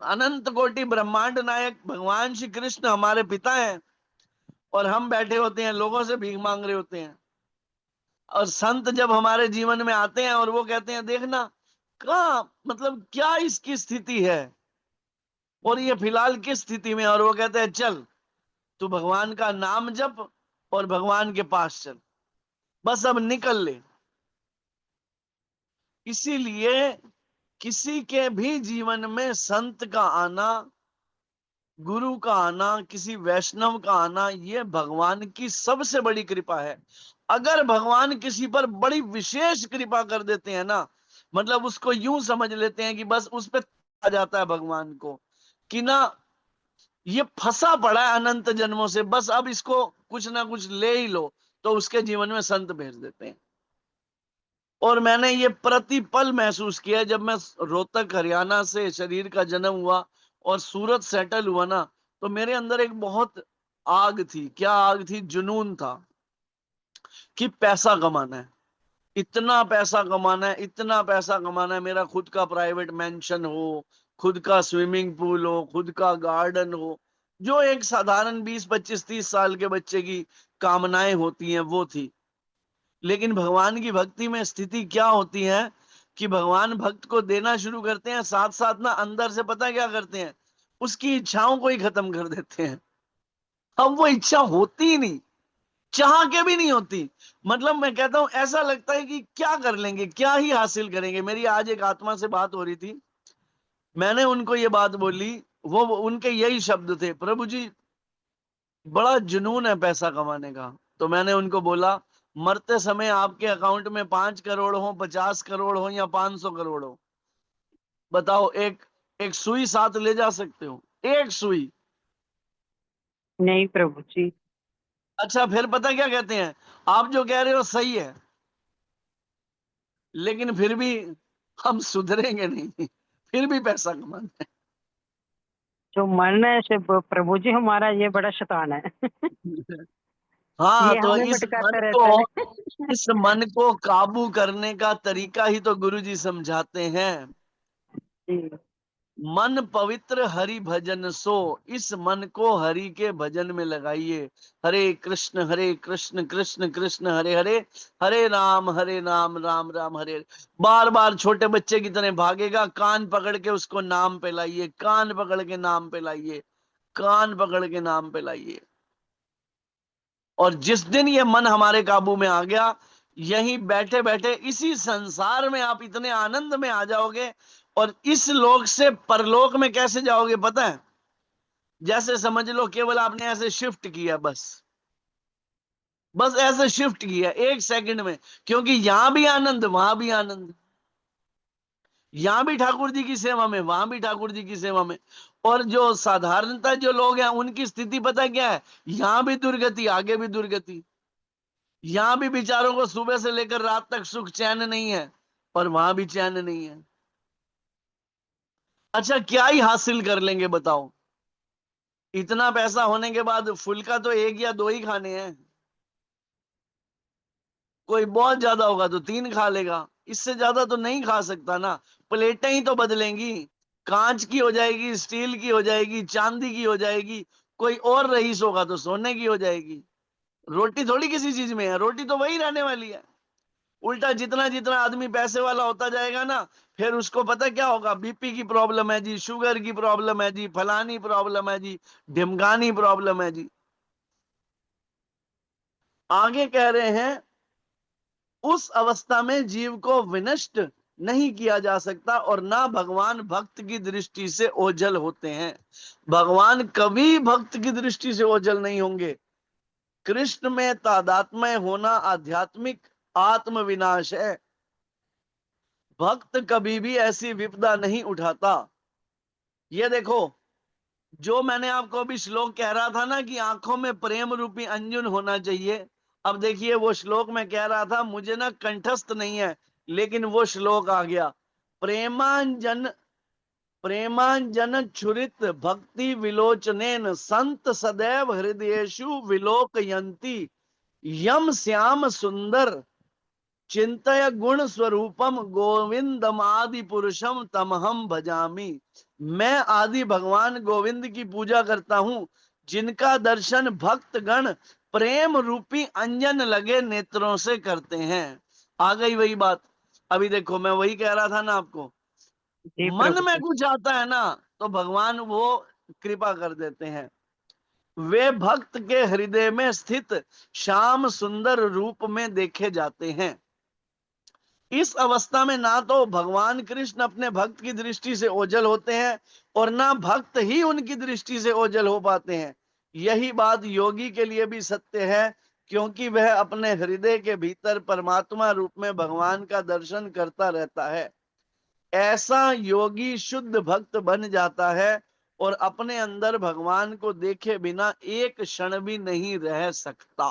अनंत कोटि ब्रह्मांड नायक भगवान श्री कृष्ण हमारे पिता हैं और हम बैठे होते हैं लोगों से भीख मांग रहे होते हैं। और संत जब हमारे जीवन में आते हैं और वो कहते हैं देखना कहाँ, मतलब क्या इसकी स्थिति है और ये फिलहाल किस स्थिति में है, और वो कहते हैं चल तू भगवान का नाम जप और भगवान के पास चल, बस अब निकल ले। इसीलिए किसी के भी जीवन में संत का आना, गुरु का आना, किसी वैष्णव का आना, ये भगवान की सबसे बड़ी कृपा है। अगर भगवान किसी पर बड़ी विशेष कृपा कर देते हैं ना, मतलब उसको यूं समझ लेते हैं कि बस उस पे आ जाता है भगवान को कि ना ये फंसा पड़ा है अनंत जन्मों से, बस अब इसको कुछ ना कुछ ले ही लो, तो उसके जीवन में संत भेज देते हैं। और मैंने ये प्रतिपल महसूस किया जब मैं रोहतक हरियाणा से शरीर का जन्म हुआ और सूरत सेटल हुआ ना, तो मेरे अंदर एक बहुत आग थी। क्या आग थी? जुनून था कि पैसा कमाना है, इतना पैसा कमाना है, इतना पैसा कमाना है, मेरा खुद का प्राइवेट मेंशन हो, खुद का स्विमिंग पूल हो, खुद का गार्डन हो, जो एक साधारण 20 25 30 साल के बच्चे की कामनाएं होती हैं वो थी। लेकिन भगवान की भक्ति में स्थिति क्या होती है कि भगवान भक्त को देना शुरू करते हैं, साथ साथ ना अंदर से पता क्या करते हैं, उसकी इच्छाओं को ही खत्म कर देते हैं। अब वो इच्छा होती ही नहीं, चाह के भी नहीं होती। मतलब मैं कहता हूं ऐसा लगता है कि क्या कर लेंगे, क्या ही हासिल करेंगे। मेरी आज एक आत्मा से बात हो रही थी, मैंने उनको ये बात बोली, वो उनके यही शब्द थे, प्रभु जी बड़ा जुनून है पैसा कमाने का। तो मैंने उनको बोला मरते समय आपके अकाउंट में 5 करोड़ हो, 50 करोड़ हो या 500 करोड़ हो, बताओ एक एक सुई साथ ले जा सकते हो? एक सुई? नहीं प्रभु जी। अच्छा फिर पता क्या कहते हैं, आप जो कह रहे हो सही है, लेकिन फिर भी हम सुधरेंगे नहीं, फिर भी पैसा कमाना है। जो मन है से प्रभु जी हमारा ये बड़ा शैतान है। हाँ, ये तो हमें इस मन भटकाता रहता को, है। इस मन को काबू करने का तरीका ही तो गुरु जी समझाते हैं। जी। मन पवित्र हरि भजन सो, इस मन को हरि के भजन में लगाइए। हरे कृष्ण कृष्ण कृष्ण हरे हरे, हरे राम राम राम हरे हरे। बार बार छोटे बच्चे की तरह भागेगा, कान पकड़ के उसको नाम पे लाइए, कान पकड़ के नाम पे लाइए, कान पकड़ के नाम पे लाइए। और जिस दिन ये मन हमारे काबू में आ गया, यहीं बैठे बैठे इसी संसार में आप इतने आनंद में आ जाओगे। और इस लोक से परलोक में कैसे जाओगे पता है? जैसे समझ लो केवल आपने ऐसे शिफ्ट किया, बस ऐसे शिफ्ट किया 1 सेकंड में, क्योंकि यहां भी आनंद वहां भी आनंद, यहां भी ठाकुर जी की सेवा में वहां भी ठाकुर जी की सेवा में। और जो साधारणता जो लोग हैं उनकी स्थिति पता क्या है? यहां भी दुर्गति आगे भी दुर्गति, यहां भी बेचारों को सुबह से लेकर रात तक सुख चैन नहीं है और वहां भी चैन नहीं है। अच्छा क्या ही हासिल कर लेंगे बताओ? इतना पैसा होने के बाद फुल्का तो 1 या 2 ही खाने हैं, कोई बहुत ज्यादा होगा तो 3 खा लेगा, इससे ज्यादा तो नहीं खा सकता ना। प्लेटें ही तो बदलेंगी, कांच की हो जाएगी, स्टील की हो जाएगी, चांदी की हो जाएगी, कोई और रईस होगा तो सोने की हो जाएगी। रोटी थोड़ी किसी चीज में है, रोटी तो वही रहने वाली है। उल्टा जितना जितना आदमी पैसे वाला होता जाएगा ना, फिर उसको पता क्या होगा? बीपी की प्रॉब्लम है जी, शुगर की प्रॉब्लम है जी, फलानी प्रॉब्लम है जी, ढिमकानी प्रॉब्लम है जी। आगे कह रहे हैं उस अवस्था में जीव को विनष्ट नहीं किया जा सकता और ना भगवान भक्त की दृष्टि से ओझल होते हैं। भगवान कभी भक्त की दृष्टि से ओझल नहीं होंगे। कृष्ण में तादात्म्य होना आध्यात्मिक आत्म विनाश है। भक्त कभी भी ऐसी विपदा नहीं उठाता। ये देखो, जो मैंने आपको अभी श्लोक कह रहा था ना कि आंखों में प्रेम रूपी अंजुन होना चाहिए, अब देखिए वो श्लोक मैं कह रहा था, मुझे ना कंठस्थ नहीं है, लेकिन वो श्लोक आ गया। प्रेमांजन प्रेमांजन छुरित भक्ति विलोचनेन संत सदैव हृदयेषु विलोकयन्ति यम श्याम सुंदर चिंतय गुण स्वरूपम गोविंदमादि पुरुषम तमहम भजामी। मैं आदि भगवान गोविंद की पूजा करता हूं, जिनका दर्शन भक्त गण प्रेम रूपी अंजन लगे नेत्रों से करते हैं। आ गई वही बात। अभी देखो, मैं वही कह रहा था ना आपको, जी मन प्रभु में जी। कुछ आता है ना तो भगवान वो कृपा कर देते हैं। वे भक्त के हृदय में स्थित श्याम सुंदर रूप में देखे जाते हैं। इस अवस्था में ना तो भगवान कृष्ण अपने भक्त की दृष्टि से ओझल होते हैं और ना भक्त ही उनकी दृष्टि से ओझल हो पाते हैं। यही बात योगी के लिए भी सत्य है, क्योंकि वह अपने हृदय के भीतर परमात्मा रूप में भगवान का दर्शन करता रहता है। ऐसा योगी शुद्ध भक्त बन जाता है और अपने अंदर भगवान को देखे बिना एक क्षण भी नहीं रह सकता।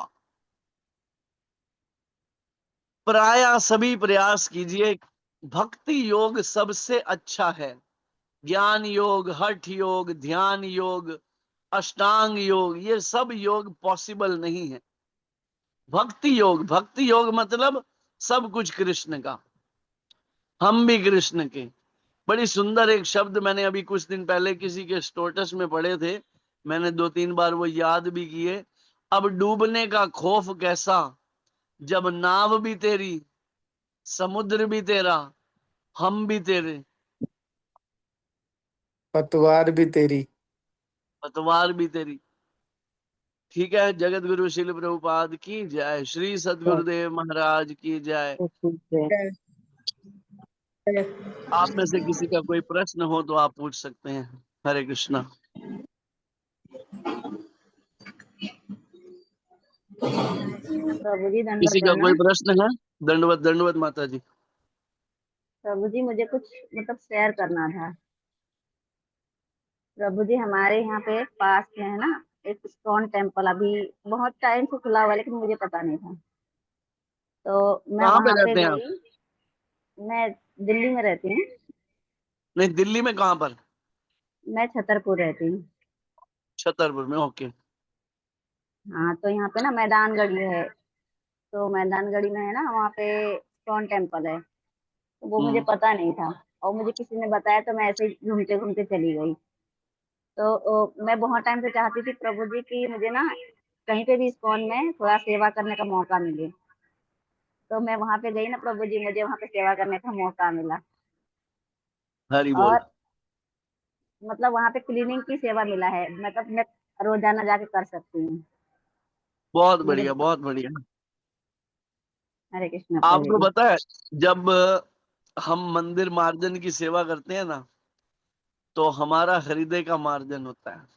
प्राय सभी प्रयास कीजिए, भक्ति योग सबसे अच्छा है। ज्ञान योग, हठ योग, ध्यान योग, अष्टांग योग, ये सब योग पॉसिबल नहीं है। भक्ति योग मतलब सब कुछ कृष्ण का, हम भी कृष्ण के। बड़ी सुंदर एक शब्द मैंने अभी कुछ दिन पहले किसी के स्टेटस में पढ़े थे, मैंने 2-3 बार वो याद भी किए। अब डूबने का खौफ कैसा, जब नाव भी तेरी, समुद्र भी तेरा, हम भी तेरे, पतवार भी तेरी। पतवार भी तेरी। ठीक है। जगत गुरु शिल प्रभुपाद की जय, श्री सदगुरुदेव महाराज की जय। आप में से किसी का कोई प्रश्न हो तो आप पूछ सकते हैं। हरे कृष्णा। प्रभु जी दंडवत किसी का कोई प्रणाम। प्रश्न है? दंडवत दंडवत माता जी। प्रभु जी मुझे कुछ मतलब शेयर करना था। प्रभु जी हमारे यहाँ पे पास में है ना एक इस्कॉन टेम्पल, अभी बहुत टाइम से खुला हुआ है, लेकिन मुझे पता नहीं था। तो मैं कहाँ पे वहां पे रहते हैं आप? गई। मैं दिल्ली में रहती हूँ। नहीं, दिल्ली में कहाँ पर? मैं छतरपुर रहती हूँ। छतरपुर में, ओके। हाँ, तो यहाँ पे ना मैदानगढ़ी है। तो मैदानगढ़ी में है ना, वहाँ पे इस्कॉन टेम्पल है। तो वो मुझे हम्म। पता नहीं था, और मुझे किसी ने बताया, तो मैं ऐसे ही घूमते घूमते चली गई। तो मैं बहुत टाइम से चाहती थी प्रभु जी की मुझे ना कहीं पे भी इस्कॉन में थोड़ा सेवा करने का मौका मिले। तो मैं वहां पे गई ना प्रभु जी, मुझे वहां पे सेवा करने का मौका मिला। हरि बोल। और मतलब वहां पे क्लीनिंग की सेवा मिला है, मतलब मैं रोजाना जाके कर सकती हूँ। बहुत मुझे बढ़िया, बहुत। बहुत बढ़िया। हरे कृष्ण प्रभु आपको जी। पता है, जब हम मंदिर मार्जन की सेवा करते हैं ना, तो हमारा हृदय का मार्जन होता है।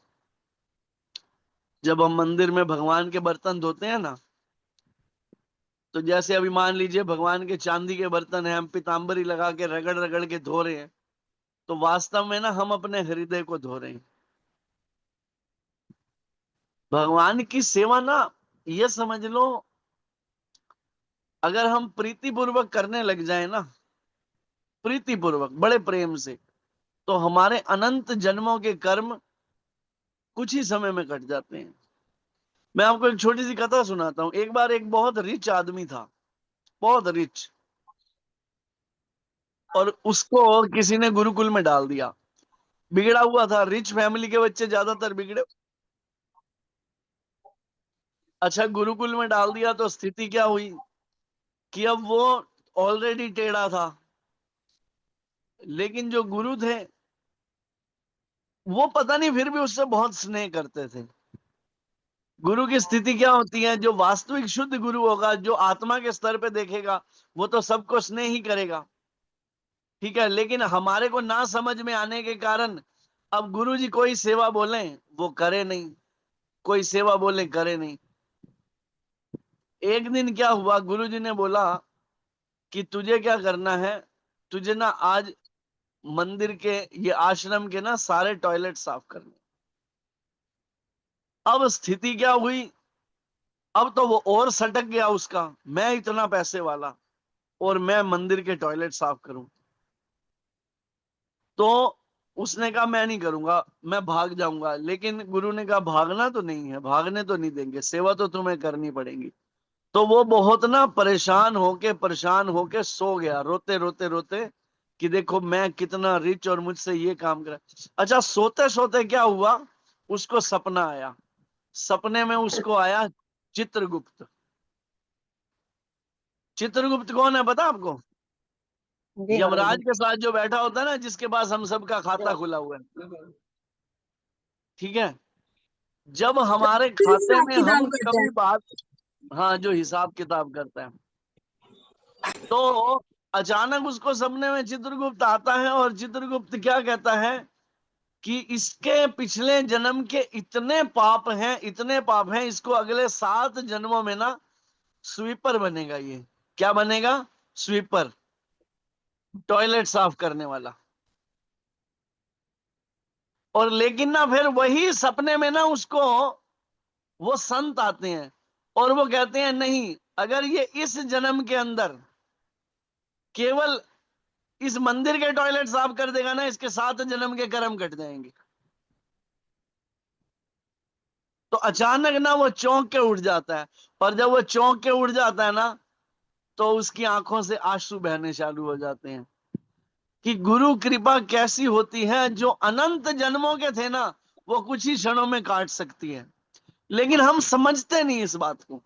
जब हम मंदिर में भगवान के बर्तन धोते हैं ना, तो जैसे अभी मान लीजिए भगवान के चांदी के बर्तन हैं, हम पीतांबरी लगा के रगड़ रगड़ के धो रहे हैं, तो वास्तव में ना हम अपने हृदय को धो रहे हैं। भगवान की सेवा ना, ये समझ लो, अगर हम प्रीति पूर्वक करने लग जाए ना, प्रीति पूर्वक बड़े प्रेम से, तो हमारे अनंत जन्मों के कर्म कुछ ही समय में कट जाते हैं। मैं आपको एक छोटी सी कथा सुनाता हूँ। एक बार एक बहुत रिच आदमी था, बहुत रिच, और उसको किसी ने गुरुकुल में डाल दिया। बिगड़ा हुआ था, रिच फैमिली के बच्चे ज्यादातर बिगड़े। अच्छा, गुरुकुल में डाल दिया तो स्थिति क्या हुई कि अब वो ऑलरेडी टेढ़ा था, लेकिन जो गुरु थे वो पता नहीं फिर भी उससे बहुत स्नेह करते थे। गुरु की स्थिति क्या होती है, जो वास्तविक शुद्ध गुरु होगा, जो आत्मा के स्तर पे देखेगा, वो तो सबको स्नेह ही करेगा। ठीक है, लेकिन हमारे को ना समझ में आने के कारण अब गुरु जी कोई सेवा बोले वो करे नहीं, कोई सेवा बोले करे नहीं। एक दिन क्या हुआ, गुरु जी ने बोला कि तुझे क्या करना है, तुझे ना आज मंदिर के, ये आश्रम के ना सारे टॉयलेट साफ करने। अब स्थिति क्या हुई, अब तो वो और सटक गया उसका, मैं इतना पैसे वाला और मैं मंदिर के टॉयलेट साफ करूं। तो उसने कहा मैं नहीं करूंगा, मैं भाग जाऊंगा। लेकिन गुरु ने कहा भागना तो नहीं है, भागने तो नहीं देंगे, सेवा तो तुम्हें करनी पड़ेगी। तो वो बहुत ना परेशान होके सो गया, रोते रोते रोते कि देखो मैं कितना रिच और मुझसे ये काम करा। अच्छा, सोते सोते क्या हुआ, उसको सपना आया। सपने में उसको आया चित्रगुप्त। चित्रगुप्त कौन है पता आपको? जी हाँ यमराज प्रभु के साथ जो बैठा होता है ना, जिसके पास हम सबका खाता खुला हुआ है। ठीक है, जब हमारे फिर खाते हिसाब में किताब हम करता है। कभी बात, हाँ, जो हिसाब किताब करता है, तो अचानक उसको सपने में चित्रगुप्त आता है और चित्रगुप्त क्या कहता है कि इसके पिछले जन्म के इतने पाप हैं, इतने पाप हैं, इसको अगले 7 जन्मों में ना स्वीपर बनेगा। ये क्या बनेगा? स्वीपर, टॉयलेट साफ करने वाला। और लेकिन ना फिर वही सपने में ना उसको वो संत आते हैं और वो कहते हैं नहीं, अगर ये इस जन्म के अंदर केवल इस मंदिर के टॉयलेट साफ कर देगा ना, इसके 7 जन्म के कर्म कट जाएंगे। तो अचानक ना वो चौंक के उठ जाता है, और जब वो चौंक के उठ जाता है ना, तो उसकी आंखों से आंसू बहने चालू हो जाते हैं कि गुरु कृपा कैसी होती है, जो अनंत जन्मों के थे ना, वो कुछ ही क्षणों में काट सकती है। लेकिन हम समझते नहीं इस बात को।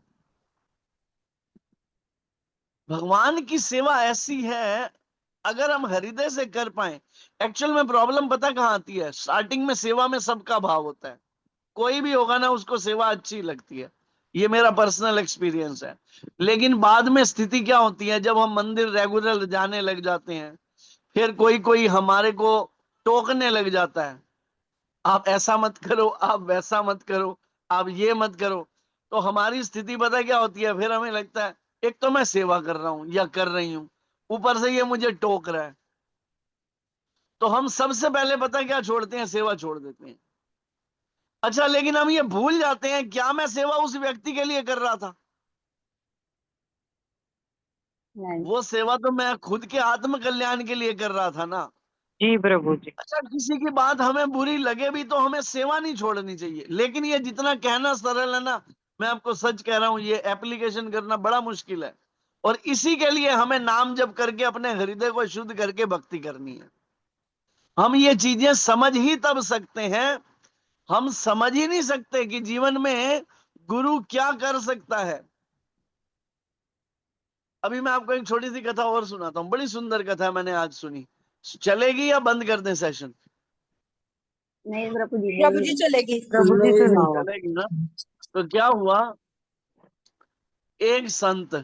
भगवान की सेवा ऐसी है, अगर हम हृदय से कर पाए। एक्चुअल में प्रॉब्लम पता कहाँ आती है? स्टार्टिंग में सेवा में सबका भाव होता है, कोई भी होगा ना उसको सेवा अच्छी लगती है, ये मेरा पर्सनल एक्सपीरियंस है। लेकिन बाद में स्थिति क्या होती है, जब हम मंदिर रेगुलर जाने लग जाते हैं, फिर कोई कोई हमारे को टोकने लग जाता है, आप ऐसा मत करो, आप वैसा मत करो, आप ये मत करो। तो हमारी स्थिति पता क्या होती है? फिर हमें लगता है एक तो मैं सेवा कर रहा हूं या कर रही हूं, ऊपर से ये मुझे टोक रहा है। तो हम सबसे पहले पता क्या छोड़ते हैं? सेवा छोड़ देते हैं। अच्छा, लेकिन हम ये भूल जाते हैं, क्या मैं सेवा उस व्यक्ति के लिए कर रहा था? नहीं। वो सेवा तो मैं खुद के आत्म कल्याण के लिए कर रहा था ना। जी प्रभु जी। अच्छा, किसी की बात हमें बुरी लगे भी तो हमें सेवा नहीं छोड़नी चाहिए। लेकिन ये जितना कहना सरल है ना, मैं आपको सच कह रहा हूं, ये एप्लीकेशन करना बड़ा मुश्किल है। और इसी के लिए हमें नाम जप करके अपने हृदय को शुद्ध करके भक्ति करनी है। हम ये चीजें समझ ही तब सकते हैं, हम समझ ही नहीं सकते कि जीवन में गुरु क्या कर सकता है। अभी मैं आपको एक छोटी सी कथा और सुनाता हूँ, बड़ी सुंदर कथा मैंने आज सुनी। चलेगी या बंद कर दें सेशन? नहीं प्रभु जी प्रभु जी बोलिए। चलेगी। प्रभु जी सुनाओ। चलेगी ना? तो क्या हुआ, एक संत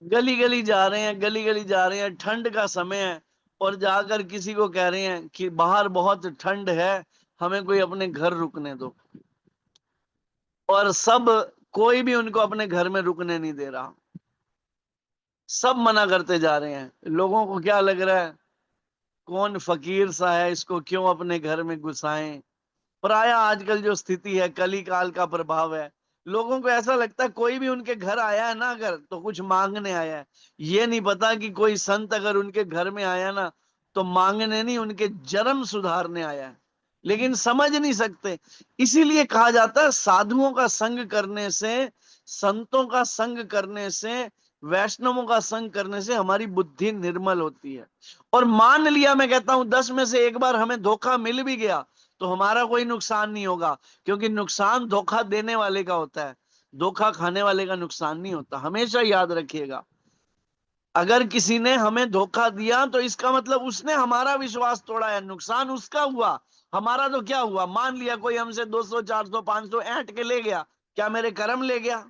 गली गली जा रहे हैं, गली गली जा रहे हैं, ठंड का समय है, और जाकर किसी को कह रहे हैं कि बाहर बहुत ठंड है, हमें कोई अपने घर रुकने दो। और सब, कोई भी उनको अपने घर में रुकने नहीं दे रहा, सब मना करते जा रहे हैं। लोगों को क्या लग रहा है, कौन फकीर सा है, इसको क्यों अपने घर में घुसाएं। प्राय आजकल जो स्थिति है, कली काल का प्रभाव है। लोगों को ऐसा लगता है कोई भी उनके घर आया है ना अगर, तो कुछ मांगने आया है। ये नहीं पता कि कोई संत अगर उनके घर में आया ना, तो मांगने नहीं, उनके जन्म सुधारने आया है। लेकिन समझ नहीं सकते। इसीलिए कहा जाता है साधुओं का संग करने से, संतों का संग करने से, वैष्णवों का संग करने से हमारी बुद्धि निर्मल होती है। और मान लिया, मैं कहता हूं 10 में से एक बार हमें धोखा मिल भी गया, तो हमारा कोई नुकसान नहीं होगा। क्योंकि नुकसान धोखा देने वाले का होता है, धोखा खाने वाले का नुकसान नहीं होता। हमेशा याद रखिएगा, अगर किसी ने हमें धोखा दिया तो इसका मतलब उसने हमारा विश्वास तोड़ा है, नुकसान उसका हुआ। हमारा तो क्या हुआ? मान लिया कोई हमसे 200 400 500 ऐंठ के ले गया, क्या मेरे कर्म ले गया?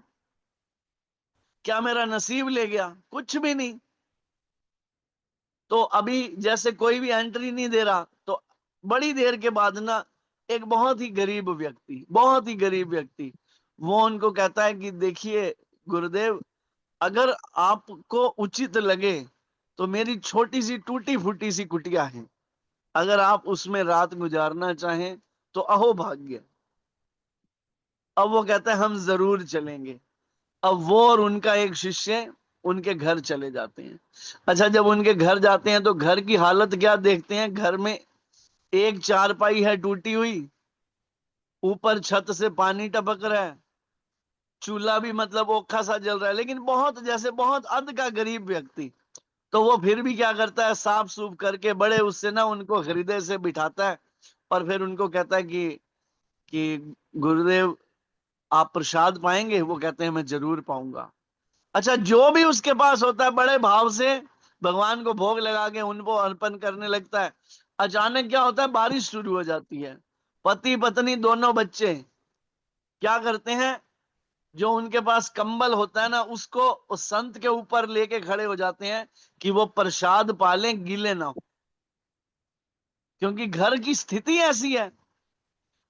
क्या मेरा नसीब ले गया? कुछ भी नहीं। तो अभी जैसे कोई भी एंट्री नहीं दे रहा, तो बड़ी देर के बाद ना एक बहुत ही गरीब व्यक्ति, बहुत ही गरीब व्यक्ति, वो उनको कहता है कि देखिए गुरुदेव, अगर आपको उचित लगे तो मेरी छोटी सी टूटी फूटी सी कुटिया है, अगर आप उसमें रात गुजारना चाहें तो अहो भाग्य। अब वो कहता है हम जरूर चलेंगे। अब वो और उनका एक शिष्य उनके घर चले जाते हैं। अच्छा, जब उनके घर जाते हैं तो घर की हालत क्या देखते हैं? घर में एक चारपाई है टूटी हुई, ऊपर छत से पानी टपक रहा है, चूल्हा भी मतलब ओखा सा जल रहा है, लेकिन बहुत जैसे बहुत अध का गरीब व्यक्ति, तो वो फिर भी क्या करता है, साफ सूफ करके बड़े उससे ना उनको हृदय से बिठाता है और फिर उनको कहता है कि गुरुदेव आप प्रसाद पाएंगे? वो कहते हैं मैं जरूर पाऊंगा। अच्छा, जो भी उसके पास होता है बड़े भाव से भगवान को भोग लगा के उनको अर्पण करने लगता है। अचानक क्या होता है, बारिश शुरू हो जाती है। पति पत्नी दोनों बच्चे क्या करते हैं, जो उनके पास कंबल होता है ना, उसको उस संत के ऊपर लेके खड़े हो जाते हैं कि वो प्रसाद पालें, गीले ना हो, क्योंकि घर की स्थिति ऐसी है।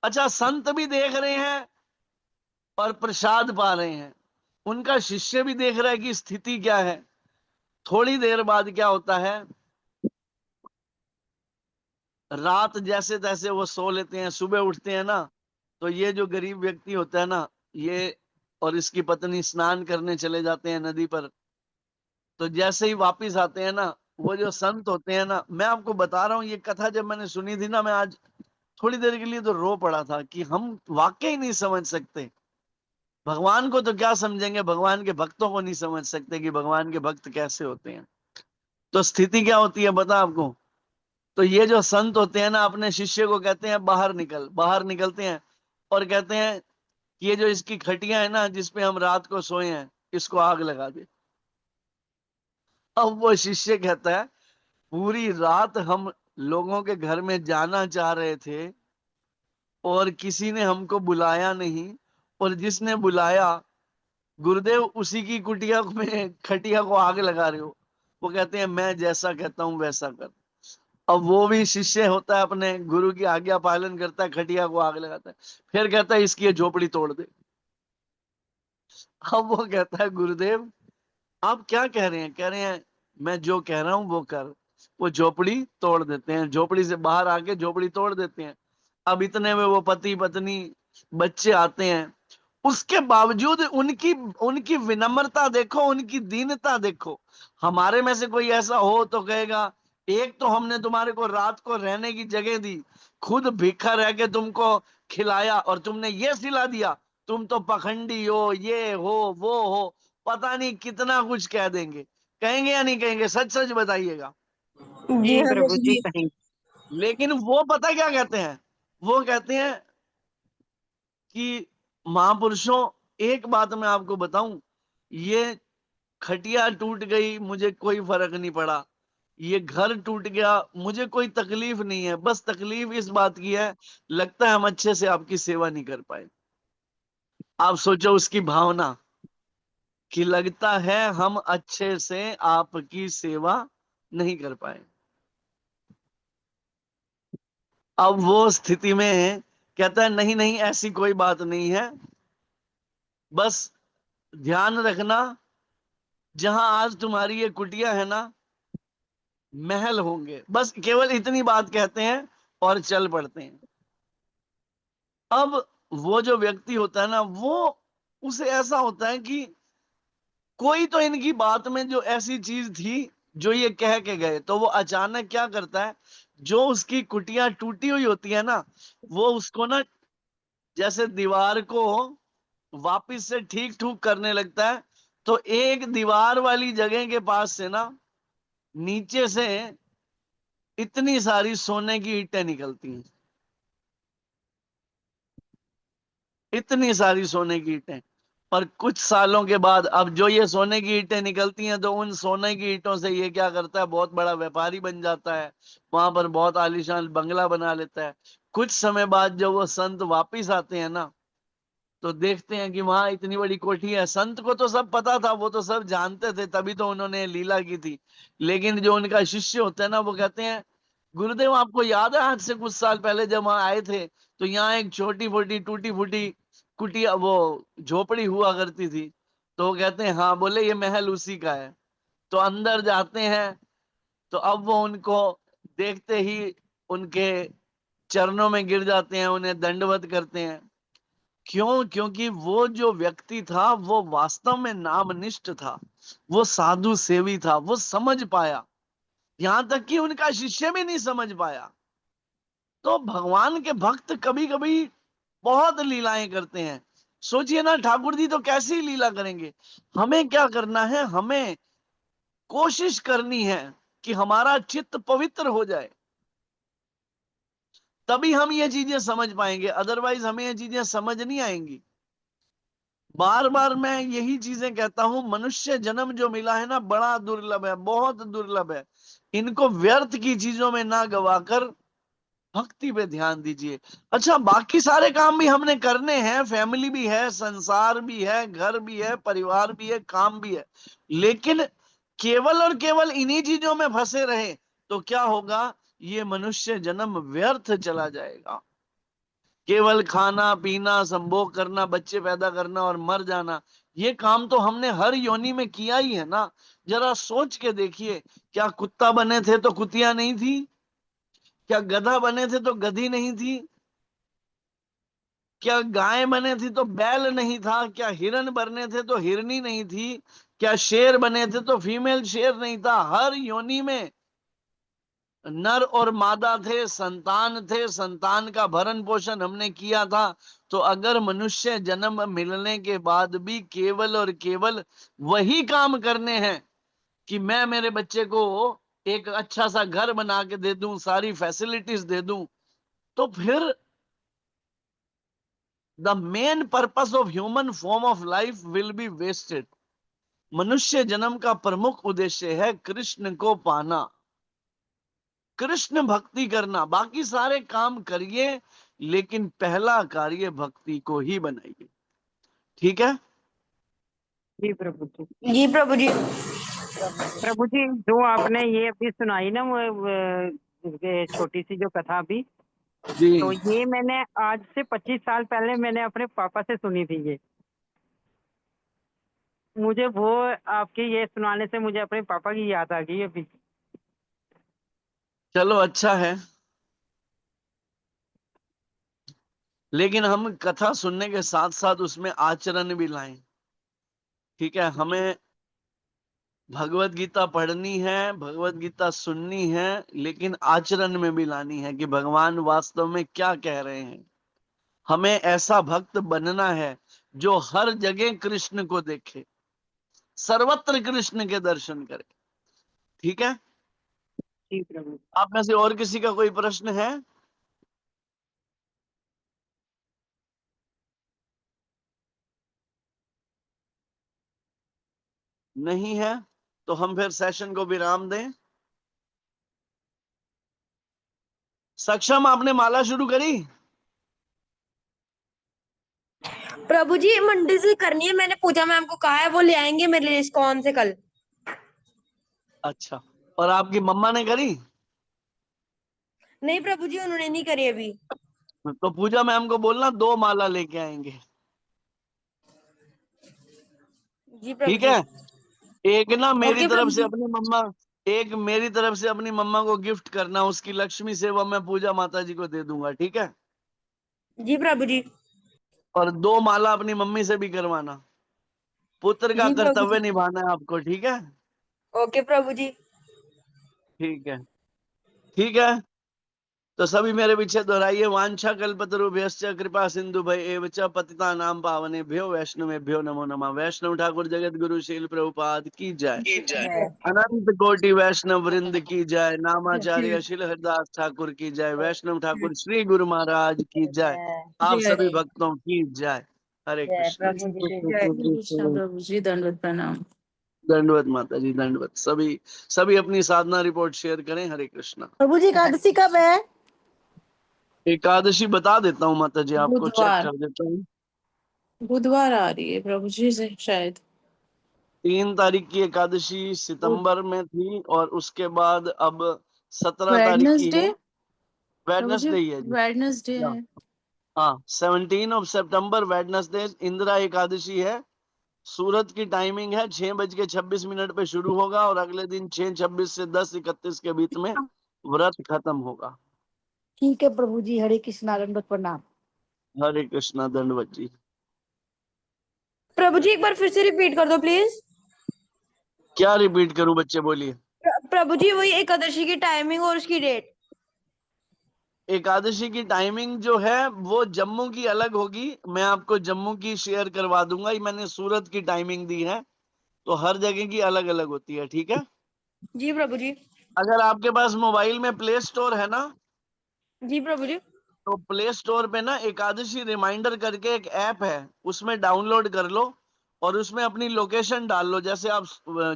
अच्छा, संत भी देख रहे हैं और प्रसाद पा रहे हैं, उनका शिष्य भी देख रहा है कि स्थिति क्या है। थोड़ी देर बाद क्या होता है, रात जैसे तैसे वो सो लेते हैं, सुबह उठते हैं ना, तो ये जो गरीब व्यक्ति होता है ना, ये और इसकी पत्नी स्नान करने चले जाते हैं नदी पर। तो जैसे ही वापिस आते हैं ना, वो जो संत होते हैं ना, मैं आपको बता रहा हूँ, ये कथा जब मैंने सुनी थी ना, मैं आज थोड़ी देर के लिए तो रो पड़ा था कि हम वाकई नहीं समझ सकते। भगवान को तो क्या समझेंगे, भगवान के भक्तों को नहीं समझ सकते कि भगवान के भक्त कैसे होते हैं। तो स्थिति क्या होती है बता आपको। तो ये जो संत होते हैं ना, अपने शिष्य को कहते हैं बाहर निकल। बाहर निकलते हैं और कहते हैं कि ये जो इसकी खटिया है ना, जिसपे हम रात को सोए हैं, इसको आग लगा दे। अब वो शिष्य कहता है पूरी रात हम लोगों के घर में जाना चाह रहे थे और किसी ने हमको बुलाया नहीं, और जिसने बुलाया गुरुदेव उसी की कुटिया में खटिया को आग लगा रहे हो। वो कहते हैं मैं जैसा कहता हूं वैसा कर। अब वो भी शिष्य होता है, अपने गुरु की आज्ञा पालन करता है, खटिया को आग लगाता है, फिर कहता है इसकी ये झोपड़ी तोड़ दे। अब वो कहता है गुरुदेव आप क्या कह रहे हैं? कह रहे हैं मैं जो कह रहा हूं वो कर। वो झोपड़ी तोड़ देते हैं, झोपड़ी से बाहर आके झोपड़ी तोड़ देते हैं। अब इतने में वो पति पत्नी बच्चे आते हैं। उसके बावजूद उनकी उनकी विनम्रता देखो, उनकी दीनता देखो। हमारे में से कोई ऐसा हो तो कहेगा एक तो हमने तुम्हारे को रात को रहने की जगह दी, खुद भीखा रह के तुमको खिलाया, और तुमने ये सिला दिया, तुम तो पखंडी हो, ये हो वो हो, पता नहीं कितना कुछ कह देंगे। कहेंगे या नहीं कहेंगे? सच सच बताइएगा। जी हाँ प्रभु प्रभु जी जी। कहीं। लेकिन वो पता क्या कहते हैं, वो कहते हैं कि महापुरुषों एक बात मैं आपको बताऊं, ये खटिया टूट गई मुझे कोई फर्क नहीं पड़ा, ये घर टूट गया मुझे कोई तकलीफ नहीं है, बस तकलीफ इस बात की है लगता है हम अच्छे से आपकी सेवा नहीं कर पाए। आप सोचो उसकी भावना कि लगता है हम अच्छे से आपकी सेवा नहीं कर पाए। अब वो स्थिति में कहता है नहीं नहीं ऐसी कोई बात नहीं है, बस ध्यान रखना जहां आज तुम्हारी ये कुटिया है ना, महल होंगे। बस केवल इतनी बात कहते हैं और चल पड़ते हैं। अब वो जो व्यक्ति होता है ना, वो उसे ऐसा होता है कि कोई तो इनकी बात में जो ऐसी चीज थी जो ये कह के गए, तो वो अचानक क्या करता है, जो उसकी कुटिया टूटी हुई होती है ना, वो उसको ना जैसे दीवार को वापिस से ठीक ठूक करने लगता है। तो एक दीवार वाली जगह के पास से ना नीचे से इतनी सारी सोने की ईंटें निकलती हैं, इतनी सारी सोने की ईंटें। और कुछ सालों के बाद अब जो ये सोने की ईंटें निकलती हैं, तो उन सोने की ईंटों से ये क्या करता है, बहुत बड़ा व्यापारी बन जाता है, वहां पर बहुत आलीशान बंगला बना लेता है। कुछ समय बाद जब वो संत वापिस आते हैं ना, तो देखते हैं कि वहां इतनी बड़ी कोठी है। संत को तो सब पता था, वो तो सब जानते थे, तभी तो उन्होंने लीला की थी। लेकिन जो उनका शिष्य होता है ना, वो कहते हैं गुरुदेव आपको याद है आज से कुछ साल पहले जब वहां आए थे, तो यहाँ एक छोटी फोटी टूटी फूटी कुटिया वो झोपड़ी हुआ करती थी। तो वो कहते हैं हाँ। बोले ये महल उसी का है। तो अंदर जाते हैं, तो अब वो उनको देखते ही उनके चरणों में गिर जाते हैं, उन्हें दंडवत करते हैं। क्यों? क्योंकि वो जो व्यक्ति था वो वास्तव में नामनिष्ठ था, वो साधु सेवी था, वो समझ पाया। यहां तक कि उनका शिष्य भी नहीं समझ पाया। तो भगवान के भक्त कभी कभी बहुत लीलाएं करते हैं। सोचिए ना, ठाकुर जी तो कैसी लीला करेंगे। हमें क्या करना है, हमें कोशिश करनी है कि हमारा चित्त पवित्र हो जाए, तभी हम ये चीजें समझ पाएंगे, अदरवाइज हमें ये चीजें समझ नहीं आएंगी। बार बार मैं यही चीजें कहता हूं, मनुष्य जन्म जो मिला है ना, बड़ा दुर्लभ है, बहुत दुर्लभ है। इनको व्यर्थ की चीजों में ना गवाकर भक्ति पे ध्यान दीजिए। अच्छा, बाकी सारे काम भी हमने करने हैं, फैमिली भी है, संसार भी है, घर भी है, परिवार भी है, काम भी है, लेकिन केवल और केवल इन्हीं चीजों में फंसे रहे तो क्या होगा, ये मनुष्य जन्म व्यर्थ चला जाएगा। केवल खाना पीना, संभोग करना, बच्चे पैदा करना और मर जाना, ये काम तो हमने हर योनि में किया ही है ना। जरा सोच के देखिए, क्या कुत्ता बने थे तो कुतिया नहीं थी? क्या गधा बने थे तो गधी नहीं थी? क्या गाय बने थी तो बैल नहीं था? क्या हिरन बने थे तो हिरनी नहीं थी? क्या शेर बने थे तो फीमेल शेर नहीं था? हर योनि में नर और मादा थे, संतान थे, संतान का भरण पोषण हमने किया था। तो अगर मनुष्य जन्म मिलने के बाद भी केवल और केवल वही काम करने हैं कि मैं मेरे बच्चे को एक अच्छा सा घर बना के दे दूं, सारी फैसिलिटीज दे दूं, तो फिर the main purpose of human form of life will be wasted. मनुष्य जन्म का प्रमुख उद्देश्य है कृष्ण को पाना, कृष्ण भक्ति करना। बाकी सारे काम करिए, लेकिन पहला कार्य भक्ति को ही बनाइए। ठीक है? जी प्रभु जी। जी प्रभु जी। प्रभु जी, जो आपने ये अभी सुनाई ना, ये छोटी सी जो कथा अभी, जी। तो ये मैंने आज से 25 साल पहले मैंने अपने पापा से सुनी थी। ये मुझे वो आपके ये सुनाने से मुझे अपने पापा की याद आ गई अभी। चलो, अच्छा है, लेकिन हम कथा सुनने के साथ साथ उसमें आचरण भी लाएं। ठीक है? हमें भगवत गीता पढ़नी है, भगवत गीता सुननी है, लेकिन आचरण में भी लानी है कि भगवान वास्तव में क्या कह रहे हैं। हमें ऐसा भक्त बनना है जो हर जगह कृष्ण को देखे, सर्वत्र कृष्ण के दर्शन करे। ठीक है? जी प्रभु। आप में से और किसी का कोई प्रश्न है? नहीं है तो हम फिर सेशन को विराम दें। सक्षम, आपने माला शुरू करी? प्रभु जी मंडी से करनी है, मैंने पूजा मैम को कहा है, वो ले आएंगे मेरे लिए इस्कॉन से कल। अच्छा, और आपकी मम्मा ने करी? नहीं प्रभु जी, उन्होंने नहीं करी अभी। तो पूजा मैम को बोलना 2 माला लेके आएंगे। जी प्रभु ठीक जी। है? एक ना मेरी ओके तरफ प्रभु से जी। अपनी मम्मा, एक मेरी तरफ से अपनी मम्मा को गिफ्ट करना, उसकी लक्ष्मी सेवा मैं पूजा माता जी को दे दूंगा। ठीक है? जी प्रभु जी। और 2 माला अपनी मम्मी से भी करवाना। पुत्र का जी प्रभु कर्तव्य जी। निभाना है आपको। ठीक है? ओके प्रभु जी। ठीक है। ठीक है, तो सभी मेरे पीछे दोहराइए। वांछा कल्पतरुभ्यश्च कृपा सिंधु भय एव च पतितानां पावनेभ्यो वैष्णवेभ्यो नमो नमः। वैष्णव ठाकुर जगत गुरु शील प्रभुपाद की जय। अनंत कोटि वैष्णव वृंद की जय। नामाचार्य शिल हरिदास ठाकुर की जय। वैष्णव ठाकुर श्री गुरु महाराज की जय। आप जय सभी भक्तों की जय। हरे जय कृष्ण। प्रभु जी की जय। कृष्ण प्रभु जी, दंडवत प्रणाम। दंडवत माता जी, दंडवत। सभी सभी अपनी साधना रिपोर्ट शेयर करें। हरे कृष्णा। प्रभु जी एकादशी कब है? एकादशी बता देता हूँ माता जी, आपको चेक बुधवार, कर देता हूँ। बुधवार आ रही है प्रभु जी से शायद। 3 तारीख की एकादशी सितंबर में थी, और उसके बाद अब 17 तारीख की वेडनेसडे है। प्रभु जी, वेडनेसडे ही है जी। वेडनेसडे या, है। हाँ, 17 of September Wednesday Indira Ekadashi है। सूरत की टाइमिंग है 6:26 पे शुरू होगा, और अगले दिन 6:26 से 10:31 के बीच में व्रत खत्म होगा। ठीक है प्रभु जी, हरे कृष्णा, दंडवत प्रणाम। हरे कृष्णा, दंडवत जी। प्रभु जी एक बार फिर से रिपीट कर दो प्लीज। क्या रिपीट करूं, बच्चे बोलिए? प्रभु जी वही एकादशी की टाइमिंग और उसकी डेट। एकादशी की टाइमिंग जो है वो जम्मू की अलग होगी, मैं आपको जम्मू की शेयर करवा दूंगा। ये मैंने सूरत की टाइमिंग दी है, तो हर जगह की अलग अलग होती है, ठीक है। जी प्रभु जी। अगर आपके पास मोबाइल में प्ले स्टोर है ना, जी प्रभु जी। तो प्ले स्टोर पे ना एकादशी रिमाइंडर करके एक ऐप है, उसमें डाउनलोड कर लो और उसमें अपनी लोकेशन डाल लो। जैसे आप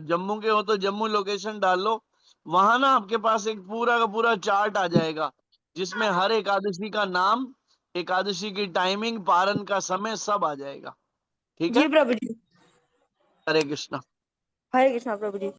जम्मू के हो तो जम्मू लोकेशन डाल लो। वहां ना आपके पास एक पूरा का पूरा चार्ट आ जाएगा, जिसमें हर एकादशी का नाम, एकादशी की टाइमिंग, पारण का समय सब आ जाएगा, ठीक जी है। प्रभु जी। हरे कृष्णा। हरे कृष्णा प्रभु जी।